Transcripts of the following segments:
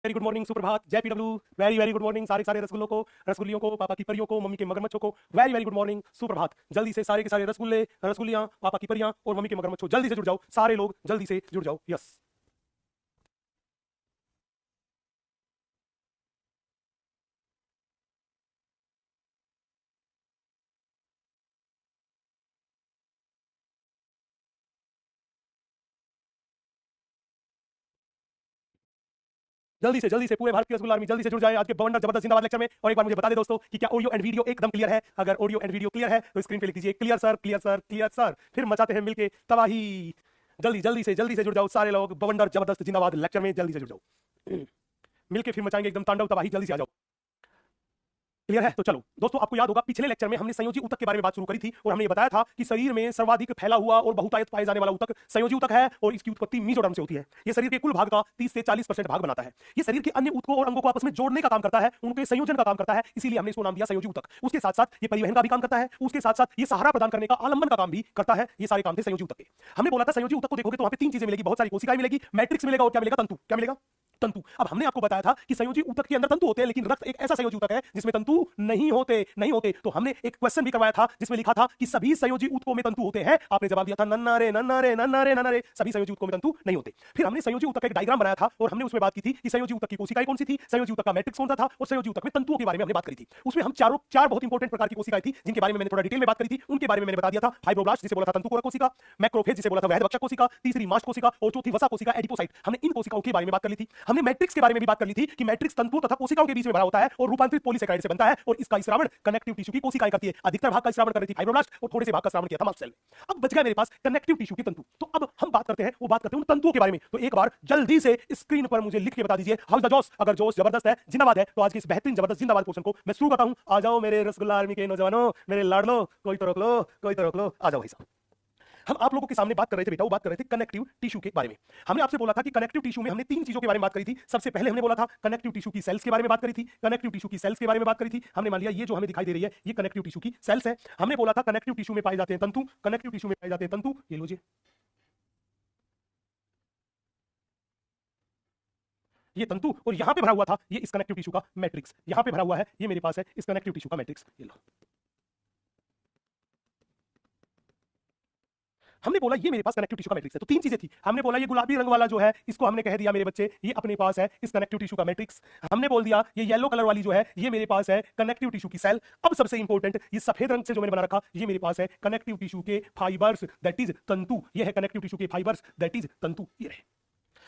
Very good morning, सुप्रभात, जय PW. Very very good morning सारे सारे रसगुल्लों को, रसगुल्लियों को, पापा की परियों को, मम्मी के मगरमच्छों को। वेरी वेरी गुड मॉर्निंग, सुप्रभात। जल्दी से सारे के सारे रसगुल्ले, रसगुल्लियां, पापा की परियां और मम्मी के मगरमच्छों, जल्दी से जुड़ जाओ। सारे लोग जल्दी से जुड़ जाओ। यस, जल्दी से पूरे भारत की रसगुल्ला आर्मी जल्दी से जुड़ जाए आज के बवंडर जबरदस्त जिंदाबाद लेक्चर में। और एक बार मुझे बता दे दोस्तों कि क्या ऑडियो एंड वीडियो एकदम क्लियर है? अगर ऑडियो एंड वीडियो क्लियर है तो स्क्रीन पे लिख दीजिए clear sir, clear sir, clear sir. फिर मचाते हैं मिलके तबाही। जल्दी से जुड़ जाओ सारे लोग बवंडर जबरदस्त जिंदाबाद लेक्चर में, जल्दी से जुड़ जाओ। मिलके फिर मचाएंगे एकदम तांडव तबाही। जल्दी से आ जाओ। क्लियर है? तो चलो दोस्तों, आपको याद होगा पिछले लेक्चर में हमने संयोजी ऊतक के बारे में बात शुरू करी थी और हमने ये बताया था कि शरीर में सर्वाधिक फैला हुआ और बहुतायत पाए जाने वाला ऊतक संयोजी ऊतक है और इसकी उत्पत्ति मीजोडर्म से होती है। ये शरीर के कुल भाग का 30 से 40% भाग बनाता है। ये शरीर के अन्य ऊतकों और अंगों को आपस में जोड़ने का काम करता है, उनके संयोजन का काम करता है, इसीलिए हमने इसको नाम दिया संयोजी ऊतक। उसके साथ साथ ये परिवहन का भी काम करता है, उसके साथ साथ ये सहारा प्रदान करने का, आलंबन का काम भी करता है। ये सारे काम थे संयोजी ऊतक के। हमने बोला था संयोजी ऊतक को देखोगे तो वहां पे तीन चीजें मिलेगी, बहुत सारी कोशिकाएं मिलेगी, मैट्रिक्स मिलेगा और क्या मिलेगा? तंतु। क्या मिलेगा? तंतु। अब हमने आपको बताया था कि संयोजी ऊतक के अंदर तंतु होते हैं, लेकिन रक्त एक ऐसा संयोजी ऊतक है जिसमें तंतु नहीं होते। तो हमने एक क्वेश्चन भी करवाया था जिसमें लिखा था कि सभी संयोजी ऊतकों में तंतु होते हैं। आपने जवाब दिया था नन्ना रे, सभी संयोजी ऊतकों में तंतु नहीं होते। फिर हमने संयोजी ऊतक का एक डायग्राम बनाया था और हमने उसमें बात की थी कि संयोजी ऊतक की कोशिकाएं कौन सी थी, संयोजी ऊतक का मैट्रिक्स कौन सा था और संयोजी ऊतक में तंतुओं के बारे में हमने बात करी थी। उसमें हम चार बहुत इंपॉर्टेंट प्रकार की कोशिकाएं थी जिनके बारे में मैंने थोड़ा डिटेल में बात करी थी। उनके बारे में मैंने बता दिया था। फाइब्रोब्लास्ट जिसे बोला था तंतुकोरक कोशिका, मैक्रोफेज जिसे बोला था वहदवक्षक कोशिका, तीसरी मास्ट कोशिका और चौथी वसा कोशिका एडिपोसाइट। हमने इन कोशिकाओं के बारे में बात कर ली थी। हमने मैट्रिक्स के बारे में भी बात कर ली थी कि मैट्रिक्स तंतुओं तथा कोशिकाओं के बीच में भरा होता है और रूपांतरित पॉलीसेकेराइड से बनता है और इसका स्रावण कनेक्टिव टिश्यू की कोशिकाएं करती है। अधिकतर भाग का स्रावण कर रही थी फाइब्रोब्लास्ट और थोड़े से भाग का स्रावण किया था मास्ट सेल। अब बच गया मेरे पास कनेक्टिव टिश्यू के तंतु। तो अब हम बात करते हैं उन तंतुओं के बारे में। तो एक बार जल्दी से स्क्रीन पर मुझे लिख के बता दीजिए हाउ द जोश। अगर जोश जबरदस्त है, जिंदाबाद है, तो आज की इस बेहतरीन जबरदस्त जिंदाबाद पोर्शन को मैं शुरू करता हूं। आ जाओ मेरे रसगुल्ला आर्मी के नौजवानों, मेरे लाडलो, कोई तो रोक लो, कोई तो रोक लो। आ जाओ भाई साहब। हम आप लोगों के सामने बात कर रहे थे बेटा, वो बात कर रहे थे कनेक्टिव टिश्यू के बारे में। हमने आपसे बोला था कि कनेक्टिव टिश्यू में हमने तीन चीजों के बारे में बात करी थी। सबसे पहले हमने बोला था कनेक्टिव टिश्यू की सेल्स के बारे में बात करी थी। कनेक्टिव टिश्यू की सेल्स के बारे में बात करी थी। हमने मान लिया ये जो हमें दिखाई दे रही है ये कनेक्टिव टिश्यू की सेल्स है। हमने बोला था कनेक्टिव टिश्यू में पाए जाते हैं तंतु, कनेक्टिव टिश्यू में पाए जाते हैं तंतु। ये लो जी, ये तंतु और यहां पे भरा हुआ था ये इस कनेक्टिव टिश्यू का मैट्रिक्स। यहां पे भरा हुआ है ये मेरे पास है इस कनेक्टिव टिश्यू का मैट्रिक्स। ये लो, हमने बोला ये मेरे पास कनेक्टिव टिश्यू का मैट्रिक्स है। तो तीन चीजें थी। हमने बोला ये गुलाबी रंग वाला जो है इसको हमने कह दिया मेरे बच्चे ये अपने पास है इस कनेक्टिव टिश्यू का मैट्रिक्स। हमने बोल दिया ये येलो कलर वाली जो है ये मेरे पास है कनेक्टिव टिश्यू की सेल। अब सबसे इंपॉर्टेंट ये सफेद रंग से जो मैंने बना रखा ये मेरे पास है कनेक्टिव टिश्यू के फाइबर्स, दैट इज तंतु। ये है कनेक्टिव टिश्यू के फाइबर्स, दैट इज तंतु। ये रहे।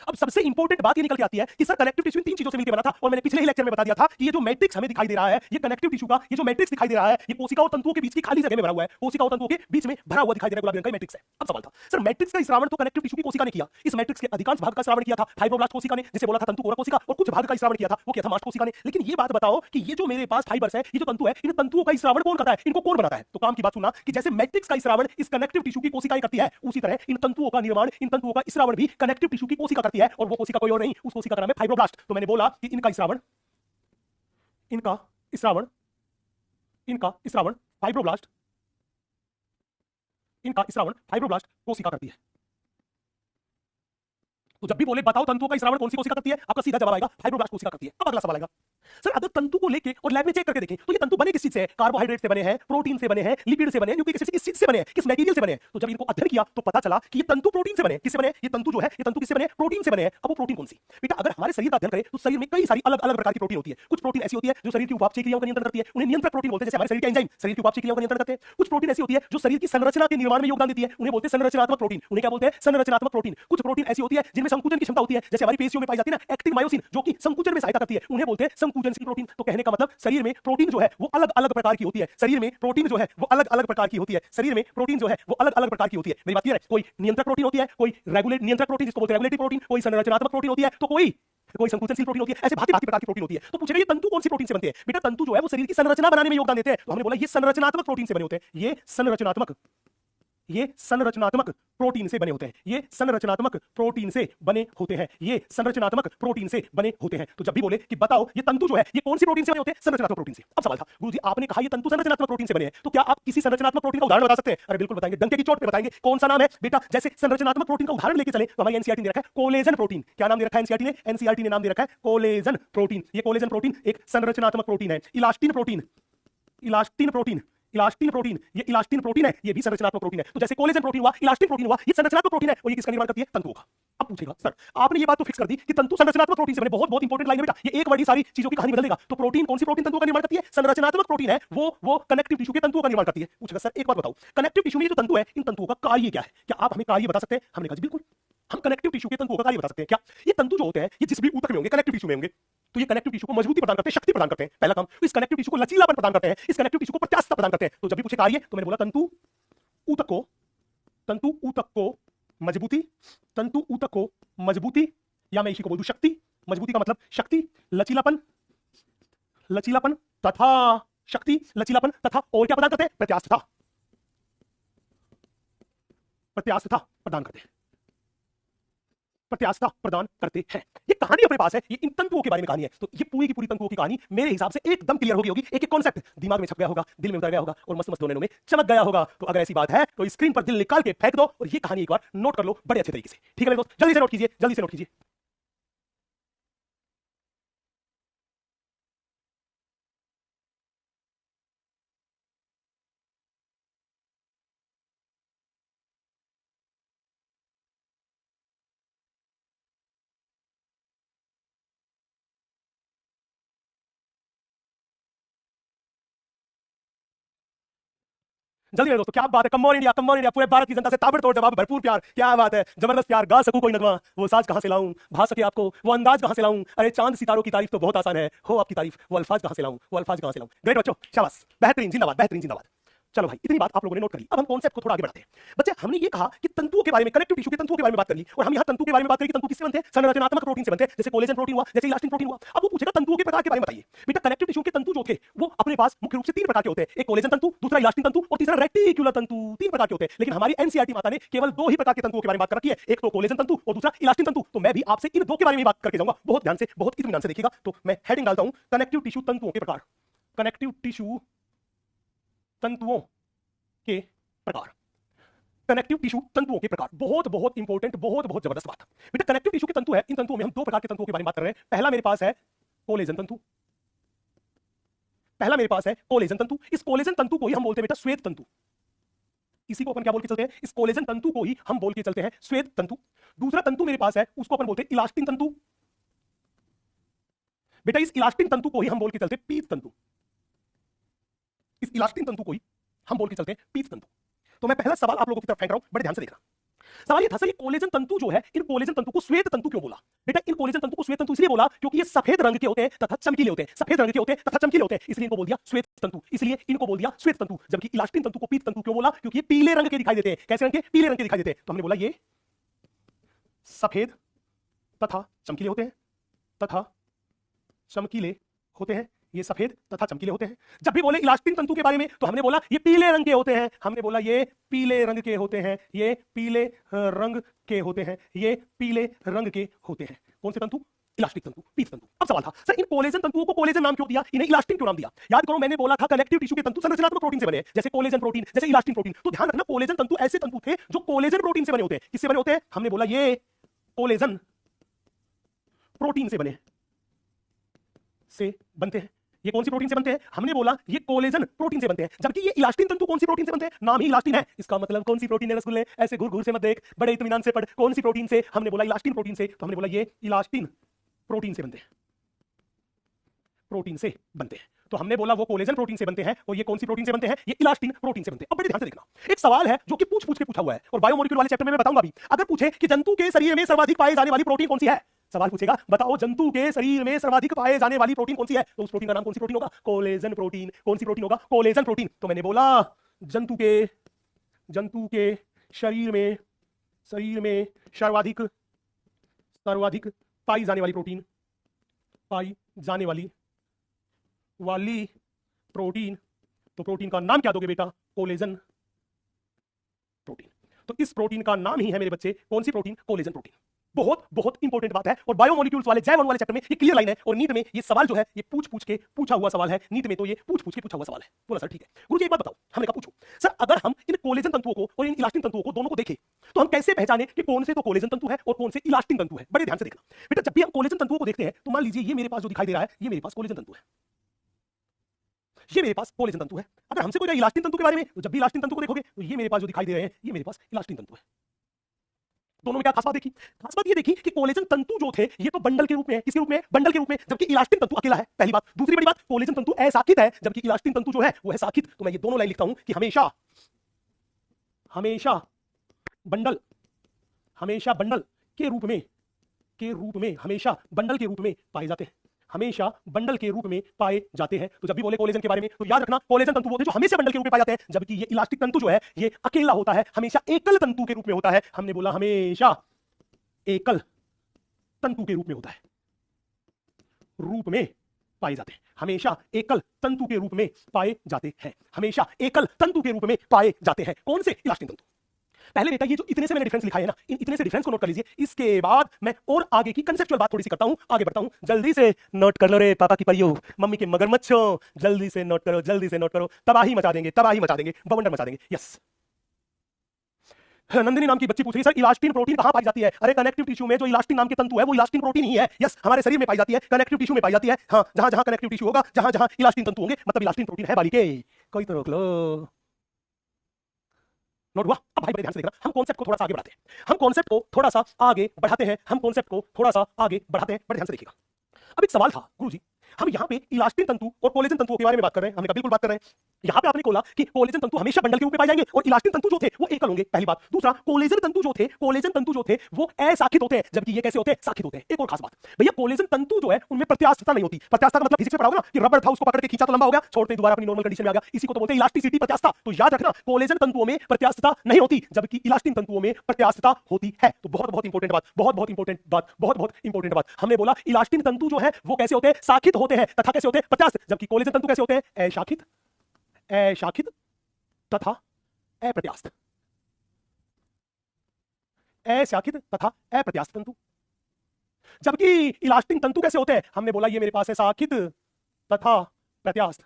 अब सबसे इंपॉर्टेंट बात ये निकल के आती है कि सर कनेक्टिव टिश्यू तीन चीजों से मिलकर बना था और मैंने पिछले ही लेक्चर में बता दिया था कि ये जो मैट्रिक्स हमें दिखाई दे रहा है ये कनेक्टिव टिश्यू का ये जो मैट्रिक्स दिखाई दे रहा है ये कोशिका और तंतुओं के बीच की खाली जगह में भरा हुआ है। कोशिका और तंतुओं के बीच में भरा हुआ दिखाई दे रहा है गुलाबी रंग का मैट्रिक्स है। अब सवाल था सर मैट्रिक्स का स्रावण तो कनेक्टिव टिश्यू की कोशिका ने किया, इस मैट्रिक्स के अधिकांश भाग का स्रावण किया था फाइब्रोब्लास्ट कोशिका ने जिसे बोला था तंतुकोरक कोशिका, और कुछ भाग का स्रावण किया था वो किया था मास्ट कोशिका ने। लेकिन ये बात बताओ कि ये जो मेरे पास फाइबर्स है ये जो तंतु है इन तंतुओं का स्रावण कौन करता है, इनको कौन बनाता है? तो काम की बात सुनना कि जैसे मैट्रिक्स का स्रावण इस कनेक्टिव टिश्यू की कोशिकाएं करती है उसी तरह इन तंतुओं का निर्माण, इन तंतुओं का स्रावण भी कनेक्टिव टिश्यू की कोशिका करती है और वो कोशिका कोई और नहीं, उस कोशिका का नाम है फाइब्रोब्लास्ट। तो मैंने बोला कि इनका स्रावण फाइब्रोब्लास्ट, इनका स्रावण फाइब्रोब्लास्ट कोशिका करती है। तो जब भी बोले बताओ तंतुओं का स्रावण कौन सी कोशिका करती है, आपका सीधा जवाब आएगा फाइब्रोब्लास्ट कोशिका करती है। अब अगला सवाल आएगा सर अगर तंतु को लेके और लैब में चेक करके देखें तो ये तंतु बने किस चीज से? कार्बोहाइड्रेट से बने हैं, प्रोटीन से बने हैं, लिपिड से बने हैं, न्यूक्लिक एसिड से, किस चीज से बने हैं, किस मटेरियल से बने हैं? तो जब इनको अध्ययन किया तो पता चला कि ये तंतु प्रोटीन से बने। किससे बने? ये तंतु जो है ये तंतु किससे बने? प्रोटीन से बने हैं। अब वो प्रोटीन कौन सी? बेटा अगर हमारे शरीर का अध्ययन करें तो शरीर में कई सारी अलग अलग प्रकार की प्रोटीन होती है। कुछ प्रोटीन ऐसी होती है जो शरीर की उपापचय क्रियाओं का नियंत्रण करती है, उन्हें नियंत्रक प्रोटीन बोलते हैं। जैसे हमारे शरीर के एंजाइम शरीर की उपापचय क्रियाओं का नियंत्रण करते हैं। कुछ प्रोटीन ऐसी होती है जो शरीर की संरचना के निर्माण में योगदान देती है, उन्हें बोलते हैं संरचनात्मक प्रोटीन। उन्हें क्या बोलते हैं? संरचनात्मक प्रोटीन। कुछ प्रोटीन ऐसी होती है जिनमें संकुचन की क्षमता होती है, जैसे हमारी पेशियों में पाई जाती है ना एक्टिन मायोसिन जो कि संकुचन में सहायता करती है, उन्हें बोलते हैं संकुचनशील प्रोटीन। तो कहने का मतलब शरीर में प्रोटीन जो है वो अलग अलग प्रकार की होती है। शरीर में प्रोटीन जो है वो अलग अलग प्रकार की होती है। शरीर में प्रोटीन जो है वो अलग अलग प्रकार की होती है। मेरी बात क्लियर है? कोई नियंत्रक प्रोटीन होती है, कोई रेगुलेट नियंत्रक प्रोटीन जिसको बोलते हैं रेगुलेटरी प्रोटीन, कोई संरचनात्मक प्रोटीन होती है, तो कोई संकुचनशील प्रोटीन होती है। ऐसे भांति भांति प्रकार की प्रोटीन होती है। तो पूछेगा ये तंतु कौन सी प्रोटीन से बनते हैं? बेटा तंतु जो है वो शरीर की संरचना बनाने में योगदान देते हैं। तो हमने बोला ये संरचनात्मक प्रोटीन से बने होते हैं। ये संरचनात्मक ये संरचनात्मक प्रोटीन से बने होते हैं, ये संरचनात्मक प्रोटीन से बने होते हैं, ये संरचनात्मक प्रोटीन से बने होते हैं। तो जब भी बोले कि बताओ ये तंतु जो है ये कौन सी प्रोटीन से बने होते हैं? संरचनात्मक प्रोटीन से। अब सवाल था गुरुजी आपने कहा ये तंतु संरचनात्मक प्रोटीन से बने हैं, तो क्या आप किसी संरचनात्मक प्रोटीन का उदाहरण बता सकते हैं? अरे बिल्कुल बताएंगे, डंके की चोट पे बताएंगे। कौन सा नाम है बेटा? जैसे संरचनात्मक प्रोटीन का उदाहरण लेके चले तो हमारी एनसीईआरटी ने रखा है कोलेजन प्रोटीन। क्या नाम दे रखा है एनसीईआरटी ने? एनसीईआरटी ने नाम दे रखा है कोलेजन प्रोटीन। ये कोलेजन प्रोटीन एक संरचनात्मक प्रोटीन है। Elastin protein, elastin protein, elastin protein, ये इलास्टिन प्रोटीन है, ये भी संरचनात्मक प्रोटीन है। तो जैसे कोलेजन प्रोटीन हुआ, इलास्टिन प्रोटीन हुआ, ये संरचनात्मक प्रोटीन है और ये किसका निर्माण करती है? तंतुओं का। अब पूछेगा सर आपने ये बात तो फिक्स कर दी कि तंतु संरचनात्मक प्रोटीन से बने, बहुत बहुत इंपॉर्टेंट लाइन है बेटा, ये एक वर्ड ही सारी चीजों की कहानी बदल देगा। तो प्रोटीन कौन सी प्रोटीन तंतुओं का निर्माण करती है? संरचनात्मक प्रोटीन है, वो कनेक्टिव टिश्यू के तंतुओं का निर्माण करती है। पूछेगा सर एक बात बताओ, कनेक्टिव टिश्यू में जो तंतु है इन तंतुओं का कार्य क्या है? क्या आप हमें कार्य बता सकते हैं? हमने कहा जी बिल्कुल, हम कनेक्टिव टिश्यू के तंतुओं का कार्य बता सकते हैं। क्या ये तंतु जो होते हैं ये जिस भी ऊतक में होंगे, कनेक्टिव टिश्यू में होंगे, तो ये कनेक्टिव टिश्यू को मजबूती प्रदान करते हैं, शक्ति प्रदान करते हैं। पहला काम। तो इस कनेक्टिव टिश्यू को लचीलापन प्रदान करते हैं, इस कनेक्टिव टिश्यू को प्रत्यास्थता प्रदान करते हैं। तो जब भी पूछे कार्य तो मैंने बोला तंतु ऊतक को मजबूती, तंतु ऊतक को मजबूती, या मैं इसी को बोल दूं शक्ति। मजबूती का मतलब शक्ति, लचीलापन, लचीलापन तथा शक्ति, लचीलापन तथा और क्या प्रदान करते हैं? प्रत्यास्थता, प्रत्यास्थता प्रदान करते हैं, प्रत्यास्थता प्रदान करते हैं। ये कहानी अपने पास है, ये इन तंतुओं के बारे में कहानी है। तो ये पूरी की पूरी तंतुओं की कहानी मेरे हिसाब से एकदम क्लियर हो गई होगी। एक एक कॉन्सेप्ट दिमाग में छप गया होगा, दिल में उतर गया होगा और मस्त मस्त दोनों में चमक गया होगा। तो अगर ऐसी बात है तो स्क्रीन पर दिल निकाल के फेंक दो और ये कहानी एक बार नोट कर लो बड़े अच्छे तरीके से। ठीक है मेरे दोस्त, जल्दी से नोट कीजिए, जल्दी से नोट कीजिए। जल्दी मेरे दोस्तों, क्या बात है, come on India, come on India, पूरे भारत की जनता से ताबड़तोड़ जवाब, भरपूर प्यार, क्या बात है, जबरदस्त प्यार। गा सकूं कोई नगमा, वो साज कहां से लाऊं, भा सके आपको वो अंदाज कहां से लाऊं, अरे चांद सितारों की तारीफ तो बहुत आसान है, हो आपकी तारीफ वो अल्फाज कहां से लाऊं, वो अल्फाज कहां से लाऊं। ग्रेट बच्चों, शाबाश, बेहतरीन, जिंदाबाद, बेहतरीन, जिंदाबाद। चलो भाई, इतनी बात आप लोगों ने नोट कर ली। अब हम कॉन्सेप्ट को थोड़ा आगे बढ़ाते हैं। बच्चे हमने ये कहा कि तंतुओं के बारे में, कनेक्टिव टिश्यू के तंतुओं के बारे में बात कर ली और हम यहाँ तंतु के बारे में बात करें कि तंतु किससे बनते हैं? संरचनात्मक प्रोटीन से बनते हैं, जैसे कोलेजन प्रोटीन हुआ, जैसे इलास्टिन प्रोटीन हुआ। अब वो पूछेगा तंतुओं के प्रकार के बारे में बताइए। बेटा कनेक्टिव टिश्यू के तंतु जो थे वो अपने पास मुख्य रूप से 3 प्रकार के होते हैं, एक कोलेजन तंतु, दूसरा इलास्टिन तंतु और तीसरा रेटिकुलर तंतु। 3 प्रकार के होते हैं, लेकिन हमारी एनसीईआरटी माता ने केवल 2 ही प्रकार के तंतुओं के बारे में बात कर रखी है, एक तो कोलेजन तंतु और दूसरा इलास्टिन तंतु। तो मैं भी आपसे इन 2 के बारे में बात करके जाऊंगा, बहुत ध्यान से, बहुत इत्मीनान से देखिएगा। तो मैं हेडिंग डालता हूं कनेक्टिव टिश्यू तंतुओं के प्रकार, कनेक्टिव टिश्यू तंतुओं के प्रकार, कनेक्टिव टिश्यू तंतुओं के प्रकार। बहुत बहुत इंपॉर्टेंट, बहुत बहुत जबरदस्त बात। बेटा कनेक्टिव टिश्यू के तंतु है, इन तंतुओं में हम 2 प्रकार के तंतुओं के बारे में बात कर रहे हैं। पहला मेरे पास है कोलेजन तंतु, पहला मेरे पास है कोलेजन तंतु। इस कोलेजन तंतु को ही हम बोलते हैं बेटा श्वेत तंतु। इसी को अपन क्या बोल के चलते हैं? इस कोलेजन तंतु को ही हम बोल के चलते हैं श्वेत तंतु। दूसरा तंतु मेरे पास है, उसको अपन बोलते हैं इलास्टिन तंतु। बेटा इस इलास्टिन तंतु को ही हम बोल के चलते हैं पीत तंतु। इस इलास्टिन तंतु को ही हम बोल के चलते हैं पीत तंतु। तो मैं पहला सवाल आप लोगों की तरफ फेंक रहा हूं, बड़े ध्यान से देखना। सवाल ये था सर, ये कोलेजन तंतु जो है, इन कोलेजन तंतु को श्वेत तंतु क्यों बोला? बेटा इन कोलेजन तंतु को श्वेत तंतु इसलिए बोला क्योंकि ये सफेद रंग के होते हैं तथा चमकीले होते हैं, सफेद रंग के होते हैं तथा चमकीले होते हैं, इसलिए इनको बोल दिया श्वेत तंतु, इसलिए इनको बोल दिया श्वेत तंतु। जबकि इलास्टिन तंतु को पीत तंतु क्यों बोला? क्योंकि ये पीले रंग के दिखाई देते हैं। कैसे रंग के? पीले रंग के दिखाई देते हैं। तो हमने बोला ये सफेद तथा चमकीले होते हैं, तथा चमकीले होते हैं, ये सफेद तथा चमकीले होते हैं। जब भी बोले इलास्टिन तंतु के बारे में तो हमने बोला ये पीले रंग के होते हैं, हमने बोला ये पीले रंग के होते हैं, ये पीले रंग के होते हैं, ये पीले रंग के होते हैं। कौन से तंतु? इलास्टिक तंतु, पीत तंतु। अब सवाल था सर इन कोलेजन तंतुओं को कोलेजन नाम क्यों दिया, इन्हें इलास्टिन क्यों नाम दिया? याद करो मैंने बोला था कनेक्टिव टिश्यू के तंतु संरचनात्मक प्रोटीन से बने हैं, जैसे कोलेजन प्रोटीन, जैसे इलास्टिन प्रोटीन। तो ध्यान रखना कोलेजन तंतु ऐसे तंतु थे जो कोलेजन प्रोटीन से बने होते हैं। किससे बने होते हैं? हमने बोला ये कोलेजन प्रोटीन से बने, से बनते हैं। ये कौन सी प्रोटीन से बनते हैं? हमने बोला ये कोलेजन प्रोटीन से बनते हैं। जबकि ये इलास्टिन तंतु कौन सी प्रोटीन से बनते हैं? नाम ही इलास्टिन है, इसका मतलब कौन सी प्रोटीन है रसगुल्ले? ऐसे घूर घूर से मत देख, बड़े इत्मीनान से पढ़, कौन सी प्रोटीन से? हमने बोला इलास्टिन प्रोटीन से। तो हमने बोला ये इलास्टिन प्रोटीन से बनते हैं, प्रोटीन से बनते हैं। तो हमने बोला वो कोलेजन प्रोटीन से बनते हैं और ये कौन सी प्रोटीन से बनते हैं? ये इलास्टिन प्रोटीन से बनते हैं। अब बड़े ध्यान से देखना, एक सवाल है जो कि पूछ पूछ के पूछा हुआ है और बायोमोलिक्यूल वाले चैप्टर में मैं बताऊंगा भी। अगर पूछे कि जंतु के शरीर में सर्वाधिक पाए जाने वाली प्रोटीन कौन सी है, सवाल पूछेगा बताओ जंतु के शरीर में सर्वाधिक पाए जाने वाली प्रोटीन कौन सी है, तो उस प्रोटीन का नाम कौन सी प्रोटीन होगा? Collagen protein. कौन सी प्रोटीन होगा? Collagen protein. तो मैंने बोला जंतु के शरीर में सर्वाधिक पाई जाने वाली प्रोटीन, पाई जाने वाली प्रोटीन, तो प्रोटीन का नाम क्या दोगे बेटा? Collagen protein. तो इस प्रोटीन का नाम ही है मेरे बच्चे कौन सी प्रोटीन? Collagen protein. बहुत बहुत इंपॉर्टेंट बात है और बायोमोलिक्यूल्स वाले जैव अणु वाले चैप्टर में ये क्लियर लाइन है और नीट में ये सवाल जो है ये पूछ पूछ के पूछा हुआ सवाल है। नीट में तो ये पूछ पूछ के पूछा हुआ सवाल है। बोला सर ठीक है। गुरुजी एक बात बताओ, हमने कहा पूछो सर, अगर हम इन कोलेजन तंतुओं को और इन इलास्टिन तंतुओं को दोनों को देखें तो हम कैसे पहचाने कि कौन से तो कोलेजन तंतु है और कौन से इलास्टिन तंतु है? बड़े ध्यान से देखना बेटा, जब भी हम कोलेजन तंतुओं को देखते हैं तो मान लीजिए ये मेरे पास जो दिखाई दे रहा है ये मेरे पास कोलेजन तंतु है, ये मेरे पास कोलेजन तंतु है। अगर हमसे कोई इलास्टिन तंतु के बारे में, तो जब भी इलास्टिन तंतु को देखोगे तो ये मेरे पास जो दिखाई दे रहे हैं ये मेरे पास इलास्टिन तंतु है। दोनों में क्या खास बात देखी? खास बात ये देखी कि कोलेजन तंतु जो थे ये तो बंडल के रूप में है, किसके रूप में? बंडल के रूप में, जबकि इलास्टिन तंतु अकेला है। पहली बात। दूसरी बड़ी बात, कोलेजन तंतु असाकित है जबकि इलास्टिन तंतु जो है वो है साकित। तो मैं ये दोनों लाइन लिखता हूं कि हमेशा हमेशा बंडल के रूप में हमेशा बंडल के रूप में पाए जाते हैं, हमेशा बंडल के रूप में पाए जाते हैं। तो जब भी बोले कोलेजन के बारे में तो याद रखना कोलेजन तंतु वो जो हमेशा बंडल के रूप में पाए जाते हैं, जबकि ये इलास्टिक तंतु जो है ये अकेला होता है, हमेशा एकल तंतु के रूप में होता है। हमने बोला हमेशा एकल तंतु के रूप में होता है, रूप में पाए जाते हैं, हमेशा एकल तंतु के रूप में पाए जाते हैं, हमेशा एकल तंतु के रूप में पाए जाते हैं। कौन से? इलास्टिक तंतु। पहले बेटा ये जो इतने से मैंने डिफरेंस लिखा है ना, इन इतने से डिफरेंस को नोट कर लीजिए। इसके बाद मैं और आगे की कंसेप्चुअल बात थोड़ी सी करता हूं, आगे बढ़ता हूं। जल्दी से नोट कर लो रे पापा की परियो, मम्मी के मगरमच्छो, जल्दी से नोट करो, जल्दी से नोट करो। तबाही मचा देंगे, बवंडर मचा देंगे। यस। नंदिनी नाम की बच्ची पूछ रही है सर इलास्टिन प्रोटीन कहां पाई जाती है? अरे कनेक्टिव टिश्यू में जो इलास्टिन नाम के तंतु है वो इलास्टिन प्रोटीन ही है। यस, हमारे शरीर में पाई जाती है, कनेक्टिव टिश्यू में पाई जाती है। हां, जहां जहां कनेक्टिव टिश्यू होगा, जहां जहां इलास्टिन तंतु होंगे, मतलब इलास्टिन प्रोटीन है बालिके। कोई तो रोक लो। नोट हुआ? अब भाई बड़े ध्यान से देखना, हम कॉन्सेप्ट को थोड़ा सा आगे बढ़ाते हैं, बड़े ध्यान से देखिएगा। अब एक सवाल था गुरुजी, हम यहाँ पे इलास्टिन तंतु और कोलेजन तंतुओं के बारे में बात कर रहे हैं, हमने कहा बिल्कुल बात कर रहे हैं। यहाँ पे आपने बोला कि कोलेजन तंतु हमेशा बंडल के रूप में पाए जाएंगे और इलास्टिन तंतु जो थे वो एकल होंगे, पहली बात। दूसरा, कोलेजन तंतु जो थे वो असाकित होते हैं जबकि ये कैसे होते हैं? साकित होते हैं। एक और खास बात भैया, कोलेजन तंतु जो है उनमें प्रत्यास्थता नहीं होती। प्रत्यास्थता का मतलब फिजिक्स में पढ़ा होगा ना कि रबर था, उसको पकड़ के खींचा तो लंबा हो गया, छोड़ते ही दोबारा अपनी नॉर्मल कंडीशन में आ गया। इसी को तो बोलते हैं इलास्टिसिटी, प्रत्यास्थता। तो याद रखना कोलेजन तंतुओं में प्रत्यास्थता नहीं होती जबकि इलास्टिन तंतुओं में प्रत्यास्थता होती है। तो बहुत बहुत इंपॉर्टेंट बात, हमने बोला इलास्टिन तंतु जो है वो कैसे होते हैं? साकित होते हैं तथा कैसे होते हैं? प्रत्यास्थ। जबकि कोलेजन तंतु कैसे होते हैं? अशाखित तथा अप्रत्यास्थ। अशाखित तथा अप्रत्यास्थ तंतु। जबकि इलास्टिन तंतु कैसे होते हैं? हमने बोला ये मेरे पास है साकित तथा प्रत्यास्थ,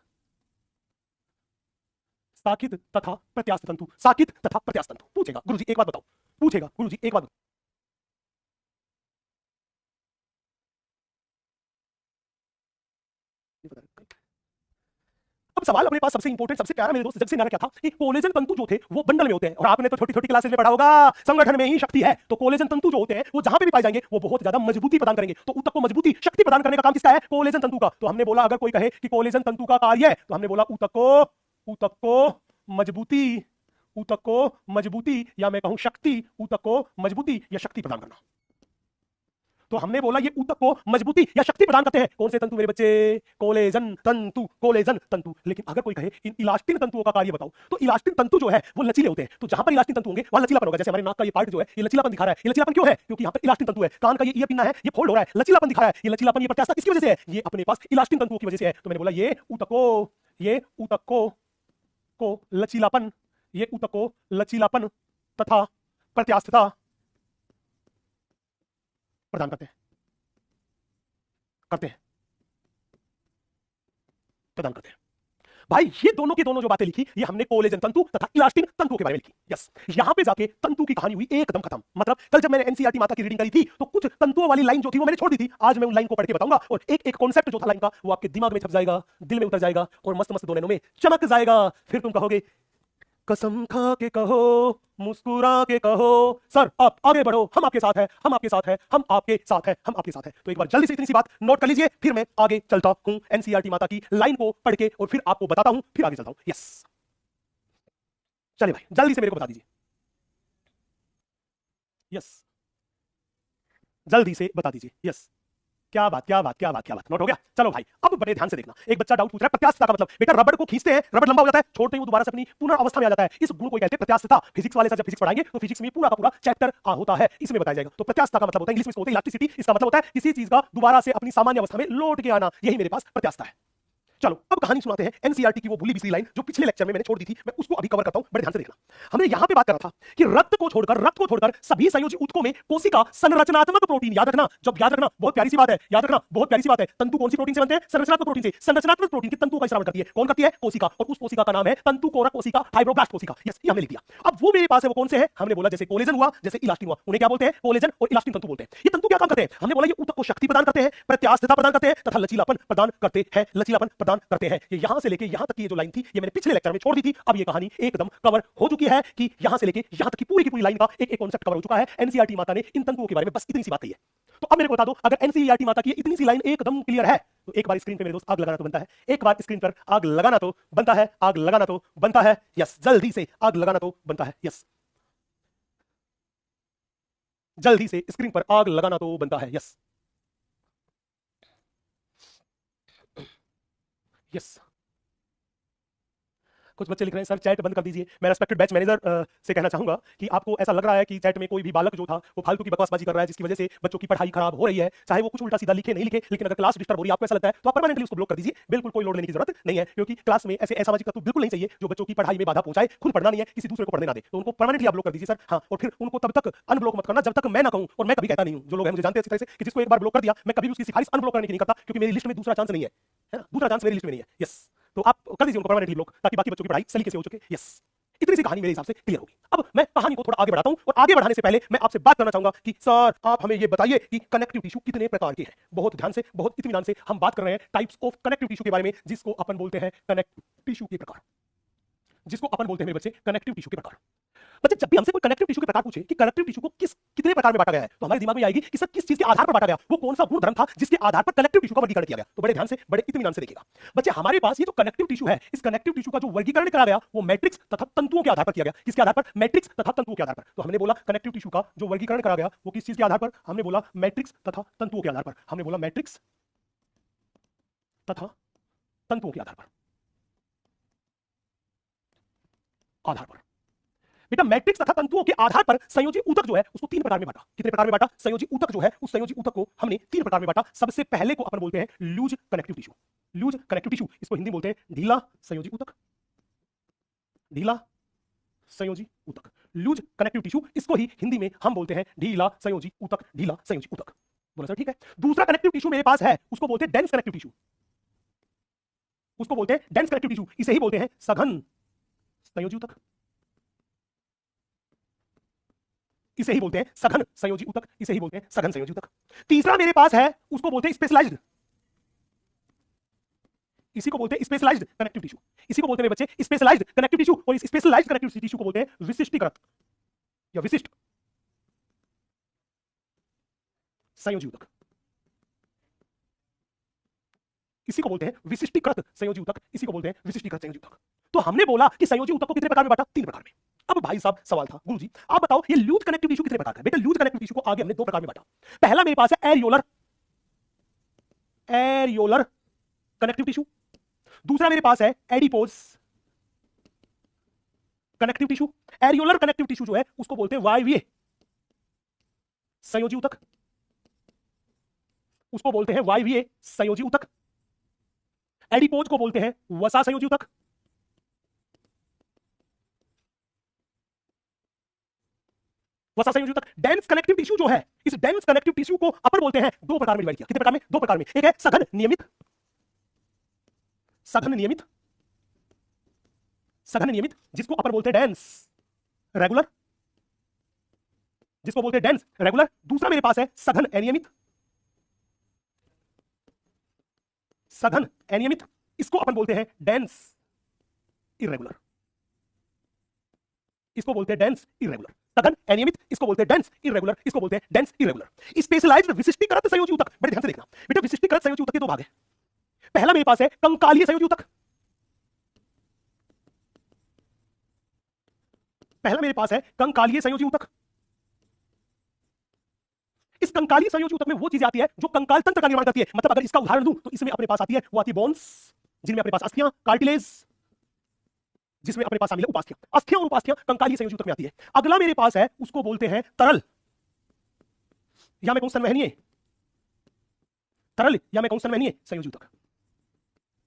साकित तथा प्रत्यास्थ तंतु, साकित तथा प्रत्यास्थ तंतु। पूछेगा गुरुजी एक बात बताओ, अब सवाल अपने पास सबसे इंपॉर्टेंट, सबसे प्यारा मेरे दोस्त जग से न्यारा क्या था कि कोलेजन तंतु जो थे वो बंडल में होते हैं। और आपने तो छोटी छोटी क्लासेस में पढ़ा होगा संगठन में ही शक्ति है। तो कोलेजन तंतु जो होते हैं वो जहां पे भी पाए जाएंगे वो बहुत ज्यादा मजबूती प्रदान करेंगे। तो ऊतक को मजबूती, शक्ति प्रदान करने का काम किसका है? कोलेजन तंतु का। तो हमने बोला अगर कोई कहे कि कोलेजन तंतु का कार्य है तो हमने बोला ऊतक को मजबूती या मैं कहूं शक्ति, ऊतक को मजबूती या शक्ति प्रदान करना। तो हमने बोला ये ऊतक को मजबूती या शक्ति प्रदान करते हैं। कौन से तंतु मेरे बच्चे? कोलेजन तंतु। लेकिन अगर कोई कहे इन इलास्टिन तंतुओं का कार्य बताओ, तो इलास्टिन तंतु जो है वो लचीले होते हैं। तो जहां पर इलास्टिन तंतु होंगे वहां लचीलापन होगा। जैसे हमारे नाक का ये पार्ट जो है ये लचीलापन दिखा रहा है। ये लचीलापन क्यों है? क्योंकि यहाँ पर इलास्टिन तंतु है। कान का ये ईयर पिन्ना है ये फोल्ड हो रहा है, लचीलापन दिखा रहा है। ये लचीलापन, ये प्रत्यास्थता किसकी वजह से है? ये अपने पास इलास्टिन तंतुओं की वजह से है। तो मैंने बोला ये ऊतक को लचीलापन तथा प्रत्यास्थता प्रदान करते हैं। भाई ये दोनों की दोनों जो बातें लिखी ये हमने कोलेजन तंतु तथा इलास्टिन तंतु के बारे में लिखी। यस, यहां पे जाके तंतु की कहानी हुई एकदम खत्म। मतलब कल जब मैंने एनसीईआरटी माता की रीडिंग करी थी तो कुछ तंतुओं वाली लाइन जो थी वो मैंने छोड़ दी थी। आज मैं उन लाइन को पढ़ के बताऊंगा और एक एक कॉन्सेप्ट जो था लाइन का वो आपके दिमाग में छप जाएगा, दिल में उतर जाएगा और मस्त मस्त 2 नैनों में चमक जाएगा। फिर तुम कहोगे कसम खा के कहो, मुस्कुरा के कहो सर आप आगे बढ़ो, हम आपके साथ हैं। तो एक बार जल्दी से इतनी सी बात नोट कर लीजिए, फिर मैं आगे चलता हूं एनसीईआरटी माता की लाइन को पढ़ के और फिर आपको बताता हूं, फिर आगे चलता हूं। यस, चलिए भाई जल्दी से मेरे को बता दीजिए। यस, जल्दी से बता दीजिए। यस, क्या बात नोट हो गया। चलो भाई अब बड़े ध्यान से देखना। एक बच्चा डाउट पूछ रहा है प्रत्यास्थता का मतलब। बेटा रबड़ को खींचते हैं, रबड़ लंबा हो जाता है, छोड़ते ही वो दोबारा से अपनी पुनः अवस्था में आ जाता है। इस गुण को कहते हैं प्रत्यास्थता। फिजिक्स वाले सर जब फिजिक्स पढ़ाएंगे तो फिजिक्स में पूरा का पूरा चैप्टर होता है, इसमें बताया जाएगा। तो प्रत्यास्थता का मतलब होता है, इंग्लिश में होता है इलास्टिसिटी। इसका मतलब होता है किसी चीज का दोबारा से अपनी सामान्य अवस्था में लौट के आना, यही मेरे पास प्रत्यास्थता है। चलो अब कहानी सुनाते हैं एनसीईआरटी की वो भूली बिसरी लाइन जो पिछले लेक्चर में मैंने छोड़ दी थी, मैं उसको अभी कवर करता हूं, बड़े ध्यान से देखना। हमने यहां पे बात करा था कि रक्त को छोड़कर सभी संयोजी ऊतकों में कोशिका संरचनात्मक प्रोटीन, याद रखना, जब याद रखना बहुत प्यारी सी बात है, याद रखना बहुत प्यारी सी बात है, तंतु कौन सी प्रोटीन से बनते हैं? संरचनात्मक प्रोटीन से। संरचनात्मक प्रोटीन के तंतुओं का स्राव करती है, कौन करती है? कोशिका, और उस कोशिका का नाम है तंतुकोरक कोशिका, फाइब्रोब्लास्ट कोशिका। यस, ये हमने लिख दिया। अब वो मेरे पास है, वो कौन से है? हमने बोला जैसे कोलेजन हुआ, जैसे इलास्टिन हुआ, उन्हें क्या बोलते हैं? कोलेजन और इलास्टिन तंतु बोलते हैं। ये तंतु क्या काम करते हैं? हमने बोला ये ऊतक को शक्ति प्रदान करते हैं, प्रत्यास्थता प्रदान करते हैं तथा लचीलापन प्रदान करते हैं, लचीलापन प्रदान करते हैं। ये यहां से लेके यहां तक की ये जो लाइन थी, ये मैंने पिछले लेक्चर में छोड़ दी थी। अब ये कहानी एकदम कवर हो चुकी है कि यहां से लेके यहां तक की पूरी लाइन का एक कॉन्सेप्ट कवर हो चुका है। एनसीईआरटी माता ने इन तंतुओं के बारे में बस इतनी सी बात कही है। तो अब मेरे को बता दो, अगर एनसीईआरटी माता की इतनी सी लाइन एकदम क्लियर है, तो एक बार स्क्रीन पे मेरे दोस्त आग लगाना तो बनता है, एक बार स्क्रीन पर आग लगाना तो बनता है, आग लगाना तो बनता है। यस, जल्दी से आग लगाना तो बनता है। यस, जल्दी से स्क्रीन पर आग लगाना तो बनता है। यस यस, कुछ बच्चे लिख रहे हैं सर चैट बंद कर दीजिए। मैं रेस्पेक्टेड बैच मैनेजर से कहना चाहूंगा कि आपको ऐसा लग रहा है कि चैट में कोई भी बालक जो था वो फालतू की बकवासबाजी कर रहा है, जिसकी वजह से बच्चों की पढ़ाई खराब हो रही है, चाहे वो कुछ उल्टा सीधा लिखे नहीं लिखे, लेकिन अगर क्लास डिस्टर्ब हो रही है, आपको ऐसा लगता है तो आप परमानेंटली उसको ब्लॉक कर दीजिए। बिल्कुल कोई लोड लेने की जरूरत नहीं है, क्योंकि क्लास में ऐसे असामाजिक तत्व बिल्कुल नहीं चाहिए जो बच्चों की पढ़ाई में बाधा पहुंचाए, खुद पढ़ना नहीं है, किसी दूसरे को पढ़ने ना दे, तो उनको परमानेंटली आप ब्लॉक कर दीजिए सर। हाँ, और फिर उनको तब तक अनब्लॉक मत करना जब तक मैं ना कहूं, और मैं कभी कहता नहीं हूं। जो लोग हैं मुझे जानते हैं अच्छी तरह से कि जिसको एक बार ब्लॉक कर दिया, मैं कभी उसकी सिफारिश अनब्लॉक करने की नहीं करता, क्योंकि मेरी लिस्ट में दूसरा चांस नहीं है, दूसरा चांस मेरी लिस्ट में नहीं है। यस, तो आप कर दीजिए उनको परमानेंटली ब्लॉक, ताकि बाकी बच्चों की पढ़ाई सलीके से हो सके। यस, इतनी सी कहानी मेरे हिसाब से क्लियर होगी। अब मैं कहानी को थोड़ा आगे बढ़ाता हूं, और आगे बढ़ाने से पहले मैं आपसे बात करना चाहूंगा कि सर आप हमें ये बताइए कि कनेक्टिव टिश्यू कितने प्रकार के हैं। बहुत ध्यान से, बहुत इत्मीनान से हम बात कर रहे हैं टाइप्स ऑफ कनेक्टिव टिश्यू के बारे में, जिसको अपन बोलते हैं कनेक्टिव टिश्यू के प्रकार, जिसको अपन बोलते हैं मेरे बच्चे कनेक्टिव टिश्यू के प्रकार। बच्चे जब भी हमसे कोई कनेक्टिव टिश्यू के प्रकार पूछे कि कनेक्टिव टिश्यू को कितने प्रकार में बांटा गया है, तो हमारे दिमाग में आएगी कि सर किस चीज के आधार पर बांटा गया, वो कौन सा गुण धर्म था जिसके आधार पर कनेक्टिव टिश्यू का वर्गीकरण किया गया। तो बड़े ध्यान से, बड़े इत्मीनान से देखिएगा बच्चे, हमारे पास ये जो कनेक्टिव टिश्यू है, इस कनेक्टिव टिश्यू का जो वर्गीकरण करा गया वो मैट्रिक्स तथा तंतुओं के आधार पर किया गया। किसके आधार पर? मैट्रिक्स तथा तंतुओं के आधार पर। तो हमने बोला कनेक्टिव टिश्यू का जो वर्गीकरण करा गया वो किस चीज के आधार पर? हमने बोला मैट्रिक्स तथा तंतुओं के आधार पर। हमने बोला मैट्रिक्स तथा तंतुओं के आधार पर, आधार पर। बेटा मैट्रिक्स तथा तंतुओं के आधार पर संयोजी ऊतक जो है उसको तीन प्रकार में बांटा। कितने प्रकार में बांटा? संयोजी ऊतक जो है उस संयोजी ऊतक को हमने तीन प्रकार में बांटा। सबसे पहले को अपन बोलते हैं loose connective tissue. Loose connective tissue, इसको हिंदी में बोलते हैं ढीला संयोजी ऊतक, ढीला संयोजी ऊतक। लूज कनेक्टिव टिश्यू, इसको ही हिंदी में हम बोलते हैं ढीला संयोजी ऊतक, ढीला संयोजी ऊतक। बोला सर ठीक है। दूसरा कनेक्टिव टिश्यू मेरे पास है, उसको बोलते हैं डेंस कनेक्टिव टिश्यू, उसको बोलते हैं डेंस कनेक्टिव टिश्यू, इसे ही बोलते हैं सघन संयोजी ऊतक, इसे ही बोलते हैं सघन संयोजी ऊतक, इसे ही बोलते हैं सघन संयोजी ऊतक। तीसरा मेरे पास है, उसको बोलते हैं स्पेशलाइज्ड, इसी को बोलते हैं स्पेशलाइज्ड कनेक्टिव टिश्यू, इसी को बोलते हैं मेरे बच्चे स्पेशलाइज्ड कनेक्टिव टिश्यू। और इस स्पेशलाइज्ड कनेक्टिव टिश्यू को बोलते हैं विशिष्टीकृत या विशिष्ट संयोजी ऊतक, इसी को बोलते हैं विशिष्टीकृत संयोजी ऊतक, इसी को बोलते हैं विशिष्टीकृत संयोजी ऊतक। तो हमने बोला कि संयोजी ऊतक को कितने प्रकार में बांटा? तीन प्रकार में। अब भाई साहब सवाल था, गुरुजी आप बताओ ये लूज कनेक्टिव टिश्यू कितने प्रकार का है? बेटा लूज कनेक्टिव टिश्यू को आगे हमने दो प्रकार में बांटा। पहला मेरे पास है एरियोलर, एरियोलर कनेक्टिव टिश्यू। दूसरा मेरे पास है adipose connective tissue. Areolar connective tissue जो है उसको बोलते हैं वायवीय संयोजी ऊतक, उसको बोलते हैं वायवीय संयोजी ऊतक। एडिपोज को बोलते हैं वसा संयोजी ऊतक, वसा संयोजी ऊतक। डेंस कनेक्टिव टिश्यू जो है, इस डेंस कनेक्टिव टिश्यू को अपन बोलते हैं दो प्रकार में डिवाइड किया। कितने प्रकार में? दो प्रकार में। एक है सघन नियमित, सघन नियमित, सघन नियमित, जिसको अपन बोलते हैं डेंस रेगुलर, जिसको बोलते हैं डेंस रेगुलर। दूसरा मेरे पास है सघन अनियमित, सघन अनियमित, इसको अपन बोलते हैं डेंस इरेगुलर, इसको बोलते हैं डेंस इरेगुलर। सघन अनियमित, इसको बोलते हैं डेंस इरेगुलर, इसको बोलते हैं डेंस इरेगुलर। स्पेशलाइज्ड विशिष्टीकृत संयोजी ऊतक, बड़े ध्यान से देखना बेटा, विशिष्टीकृत संयोजी ऊतक के दो भाग हैं। पहला मेरे पास है कंकालीय संयोजी ऊतक, पहला मेरे पास है कंकालीय संयोजी ऊतक। इस कंकालीय संयोजी ऊतक में वो चीज आती है जो कंकाल तंत्र का निर्माण करती है। मतलब अगर इसका उदाहरण दूं तो इसमें अपने पास आती है, वो आती है बोन्स, जिनमें अपने पास अस्थियां, कार्टिलेज, जिसमें अपने पास शामिल है उपास्थियां। अस्थियां और उपास्थियां कंकालीय संयोजी ऊतक में आती है। अगला मेरे पास है, उसको बोलते हैं तरल, या मैं कहूं संवहनीय, तरल या मैं कहूं संवहनीय संयोजी ऊतक।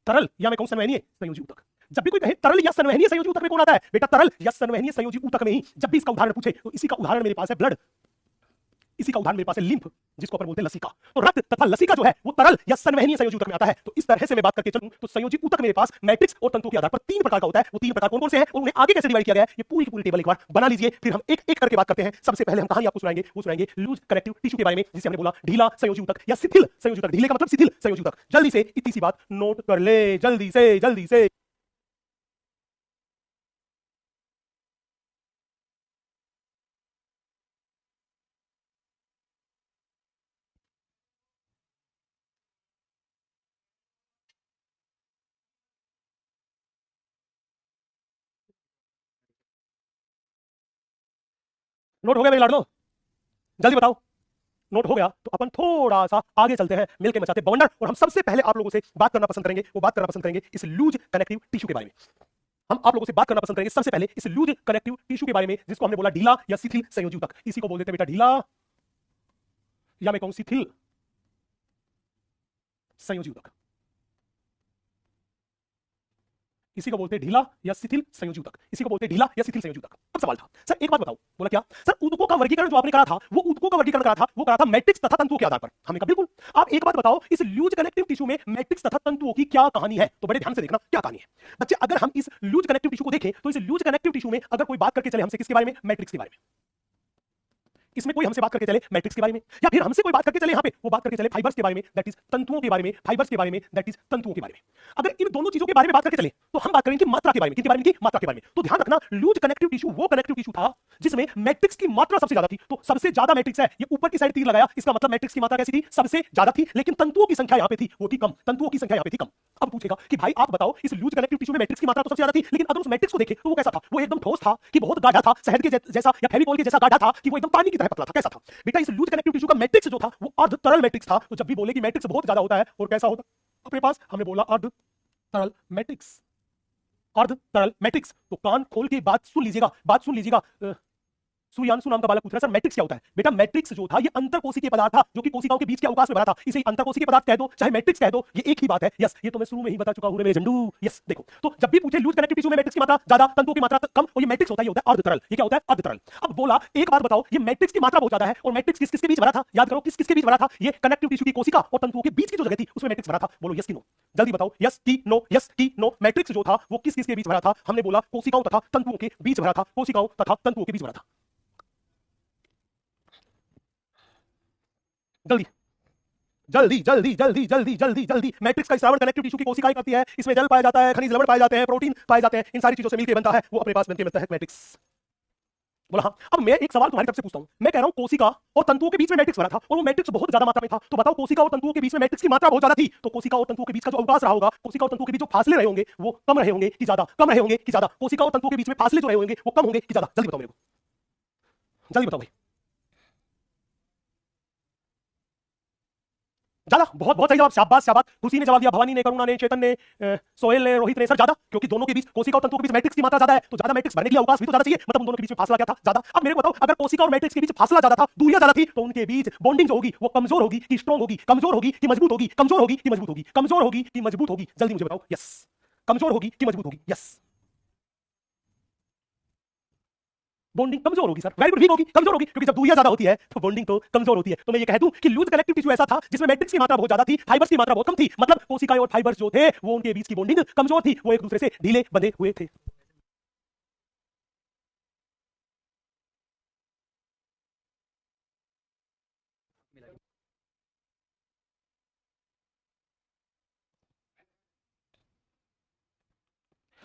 तरल या मैं कहूं संवहनीय संयोजी ऊतक। जब भी कोई कहे तरल या संवहनीय संयोजी ऊतक में कौन आता है बेटा? तरल या संवहनीय संयोजी ऊतक में ही जब भी इसका उदाहरण पूछे तो इसी का उदाहरण मेरे पास है ब्लड, इसी का उदाहरण मेरे पास है लिम्फ, जिसको अपन बोलते हैं लसिका। तो रक्त तथा लसिका जो है वो तरल या संवहनीय संयोजी ऊतक में आता है। तो इस तरह से मैं बात करके चलूं तो संयोजी ऊतक मेरे पास मैट्रिक्स और तंतुओं के आधार पर 3 प्रकार का होता है। वो 3 प्रकार कौन-कौन से हैं और उन्हें आगे कैसे डिवाइड किया गया है, ये पूरी की पूरी टेबल एक बार बना लीजिए, फिर हम एक एक करके बात करते हैं। सबसे पहले हम कहानी आपको सुनाएंगे, वो सुनाएंगे लूज कनेक्टिव टिश्यू के बारे में, जिसे हमने बोला ढीला संयोजी ऊतक या शिथिल संयोजी ऊतक। ढीले का मतलब शिथिल संयोजी ऊतक। जल्दी से इतनी सी बात नोट कर ले, जल्दी से जल्दी से। नोट हो गया मेरे लाडलो? जल्दी बताओ। नोट हो गया तो अपन थोड़ा सा आगे चलते हैं, मिलके मचाते बवंडर। और हम सबसे पहले आप लोगों से बात करना पसंद करेंगे, वो बात करना पसंद करेंगे इस लूज कनेक्टिव टिश्यू के बारे में। हम आप लोगों से बात करना पसंद करेंगे सबसे पहले इस लूज कनेक्टिव टिश्यू के बारे में, जिसको हमने बोला ढीला या शिथिल संयोजी ऊतक। इसी को बोल देते हैं बेटा ढीला या मैं कहूं शिथिल संयोजी ऊतक। इसी को बोलते हैं ढीला या शिथिल संयोजी ऊतक। इसी को बोलते हैं ढीला या शिथिल संयोजी ऊतक। अब सवाल था सर एक बात बताओ, बोला क्या सर ऊतकों का वर्गीकरण जो आपने करा था वो ऊतकों का वर्गीकरण करा था, वो करा था मैट्रिक्स तथा तंतुओं के आधार पर। हमने कहा बिल्कुल। आप एक बात बताओ, इस लूज कनेक्टिव टिश्यू में मैट्रिक्स तथा तंतुओं की क्या कहानी है? तो बड़े ध्यान से देखना क्या कहानी है बच्चे। अगर हम इस लूज कनेक्टिव टिश्यू को देखें तो इस लूज कनेक्टिव टिश्यू में अगर कोई बात करके चले हमसे किसके बारे में? मैट्रिक्स के बारे में। इसमें कोई हमसे बात करके चले मैट्रिक्स के बारे में, या फिर हमसे कोई बात करके चले यहाँ पे वो बात करके चले फाइबर्स के बारे में, दैट इज तंतुओं के बारे में, फाइबर्स के बारे में, दैट इज तंतुओं के बारे में। अगर इन दोनों चीजों के बारे में बात करके चले तो हम बात करेंगे मात्रा के बारे में। किसके बारे में? मात्रा के बारे में। तो ध्यान रखना लूज कनेक्टिव टिश्यू वो कनेक्टिव टिश्यू था जिसमें मैट्रिक्स की मात्रा सबसे ज्यादा थी। तो सबसे ज्यादा मैट्रिक्स है, ये ऊपर की साइड तीर लगाया, इसका मतलब मैट्रिक्स की मात्रा कैसी थी? सबसे ज्यादा थी। लेकिन तंतुओं की संख्या यहाँ पे थी, वो थी कम। तंतुओं की संख्या यहाँ पे थी कम। अब पूछेगा कि भाई आप बताओ इस लूज कनेक्टिव टिश्यू में मैट्रिक्स की मात्रा तो सबसे ज्यादा थी, लेकिन अगर उस मैट्रिक्स को देखें तो वो कैसा था? वो एकदम ठोस था कि बहुत गाढ़ा था, शहद के जैसा या फेविकोल के जैसा गाढ़ा था कि वो एकदम पानी की तरह पतला था? कैसा था बेटा? इस लूज कनेक्टिव टिश्यू का मैट्रिक्स जो था वो अर्ध तरल मैट्रिक्स था। तो जब भी बोले कि मैट्रिक्स बहुत ज्यादा होता है और कैसा होता अपने पास, हमने बोला अर्ध तरल मैट्रिक्स। अर्ध तरल मैट्रिक्स। तो कान खोल के बात सुन लीजिएगा, बात सुन लीजिएगा। सूर्यांशु नाम का बालक पूछ रहा है सर मैट्रिक्स क्या होता है? बेटा मैट्रिक्स जो था ये अंतरकोशिकीय पदार्थ था जो कि कोशिकाओं के बीच के अवकाश में भरा था। इसे अंतरकोशिकीय पदार्थ कह दो चाहे मैट्रिक्स कह दो, ये एक ही बात है। यस, ये तो मैं शुरू में ही बता चुका हूं मेरे झंडू। यस देखो, तो जब भी पूछे लूज कनेक्टिव टिश्यू में मैट्रिक्स की मात्रा ज्यादा, तंतुओं की मात्रा कम, और ये मैट्रिक्स होता है, ये होता है अर्ध तरल। ये क्या होता है? अर्ध तरल। अब बोला एक बात बताओ, ये मैट्रिक्स की मात्रा बहुत ज्यादा है और मैट्रिक्स किस किसके बीच भरा था? याद करो किस किसके बीच भरा था? ये कनेक्टिव टिश्यू की कोशिका और तंतुओं के बीच की जो जगह थी उसमें मैट्रिक्स भरा था। बोलो यस की नो, जल्दी बताओ। यस की नो, यस की नो। मैट्रिक्स जो था वो किस किसके बीच भरा था? हमने बोला कोशिकाओं तथा तंतुओं के बीच भरा था। कोशिकाओं तथा तंतुओं के बीच भरा था। जल्दी जल्दी जल्दी जल्दी जल्दी जल्दी जल्दी। मैट्रिक्स का स्रावण कनेक्टिव टिश्यू की कोशिकाएं करती है। इसमें जल पाया जाता है, खनिज लवण पाए जाते हैं, प्रोटीन पाए जाते हैं। इन सारी चीजों से मिलकर बनता है, वो अपने पास बनके बनता है मैट्रिक्स। बोला हाँ। अब मैं एक सवाल तुम्हारी तरफ से पूछता हूं। मैं कह रहा हूं कोशिका और तंतुओं के बीच में मैट्रिक्स बना था और वो मैट्रिक्स बहुत ज्यादा मात्रा में था। तो बताओ कोशिका और तंतुओं के बीच में मैट्रिक्स की मात्रा बहुत ज्यादा थी, तो कोशिका और तंतुओं के बीच का जो अवकाश रहा होगा, कोशिका और तंतुओं के बीच जो फासले रहे होंगे वो कम रहे होंगे कि ज्यादा? कम रहे होंगे कि ज्यादा? कोशिका और तंतुओं के बीच में फासले जो रहे होंगे वो कम होंगे कि ज्यादा? जल्दी बताओ मेरे को, जल्दी बताओ भाई। ज्यादा। बहुत बहुत सही जवाब, शाबाश शाबाश। तुलसी ने जवाब दिया, भवानी ने, करुणा ने, चेतन ने, सोहेल ने, रोहित ने। सर ज्यादा, क्योंकि दोनों के बीच कोशिका और तंतुओं के बीच मैट्रिक्स की मात्रा ज्यादा है, तो ज्यादा मैट्रिक्स भरने के लिए अवकाश भी तो ज्यादा चाहिए। मतलब उन दोनों के बीच में फासला क्या था? ज्यादा। अब मेरे को बताओ अगर कोशिका और मैट्रिक्स के बीच फासला ज्यादा था, दूरियां ज्यादा थी, तो उनके बीच बॉन्डिंग जो होगी वो कमजोर होगी कि स्ट्रॉन्ग होगी? कमजोर होगी कि मजबूत होगी? कमजोर होगी कि मजबूत होगी? कमजोर होगी कि मजबूत होगी? जल्दी मुझे बताओ। यस, कमजोर होगी कि मजबूत होगी? यस, बॉन्डिंग कमजोर होगी सर। वेरी गुड, वीक होगी, कमजोर होगी, क्योंकि जब दूरियां ज्यादा होती है तो बॉन्डिंग तो कमजोर होती है। तो मैं ये कह दूं कि लूज कनेक्टिव टिश्यू ऐसा था जिसमें मैट्रिक्स की मात्रा बहुत ज्यादा थी, फाइबर्स की मात्रा बहुत कम थी। मतलब कोशिकाएं और फाइबर्स जो थे वो उनके बीच की बॉन्डिंग कमजोर थी, वो एक दूसरे से ढीले बंधे हुए थे।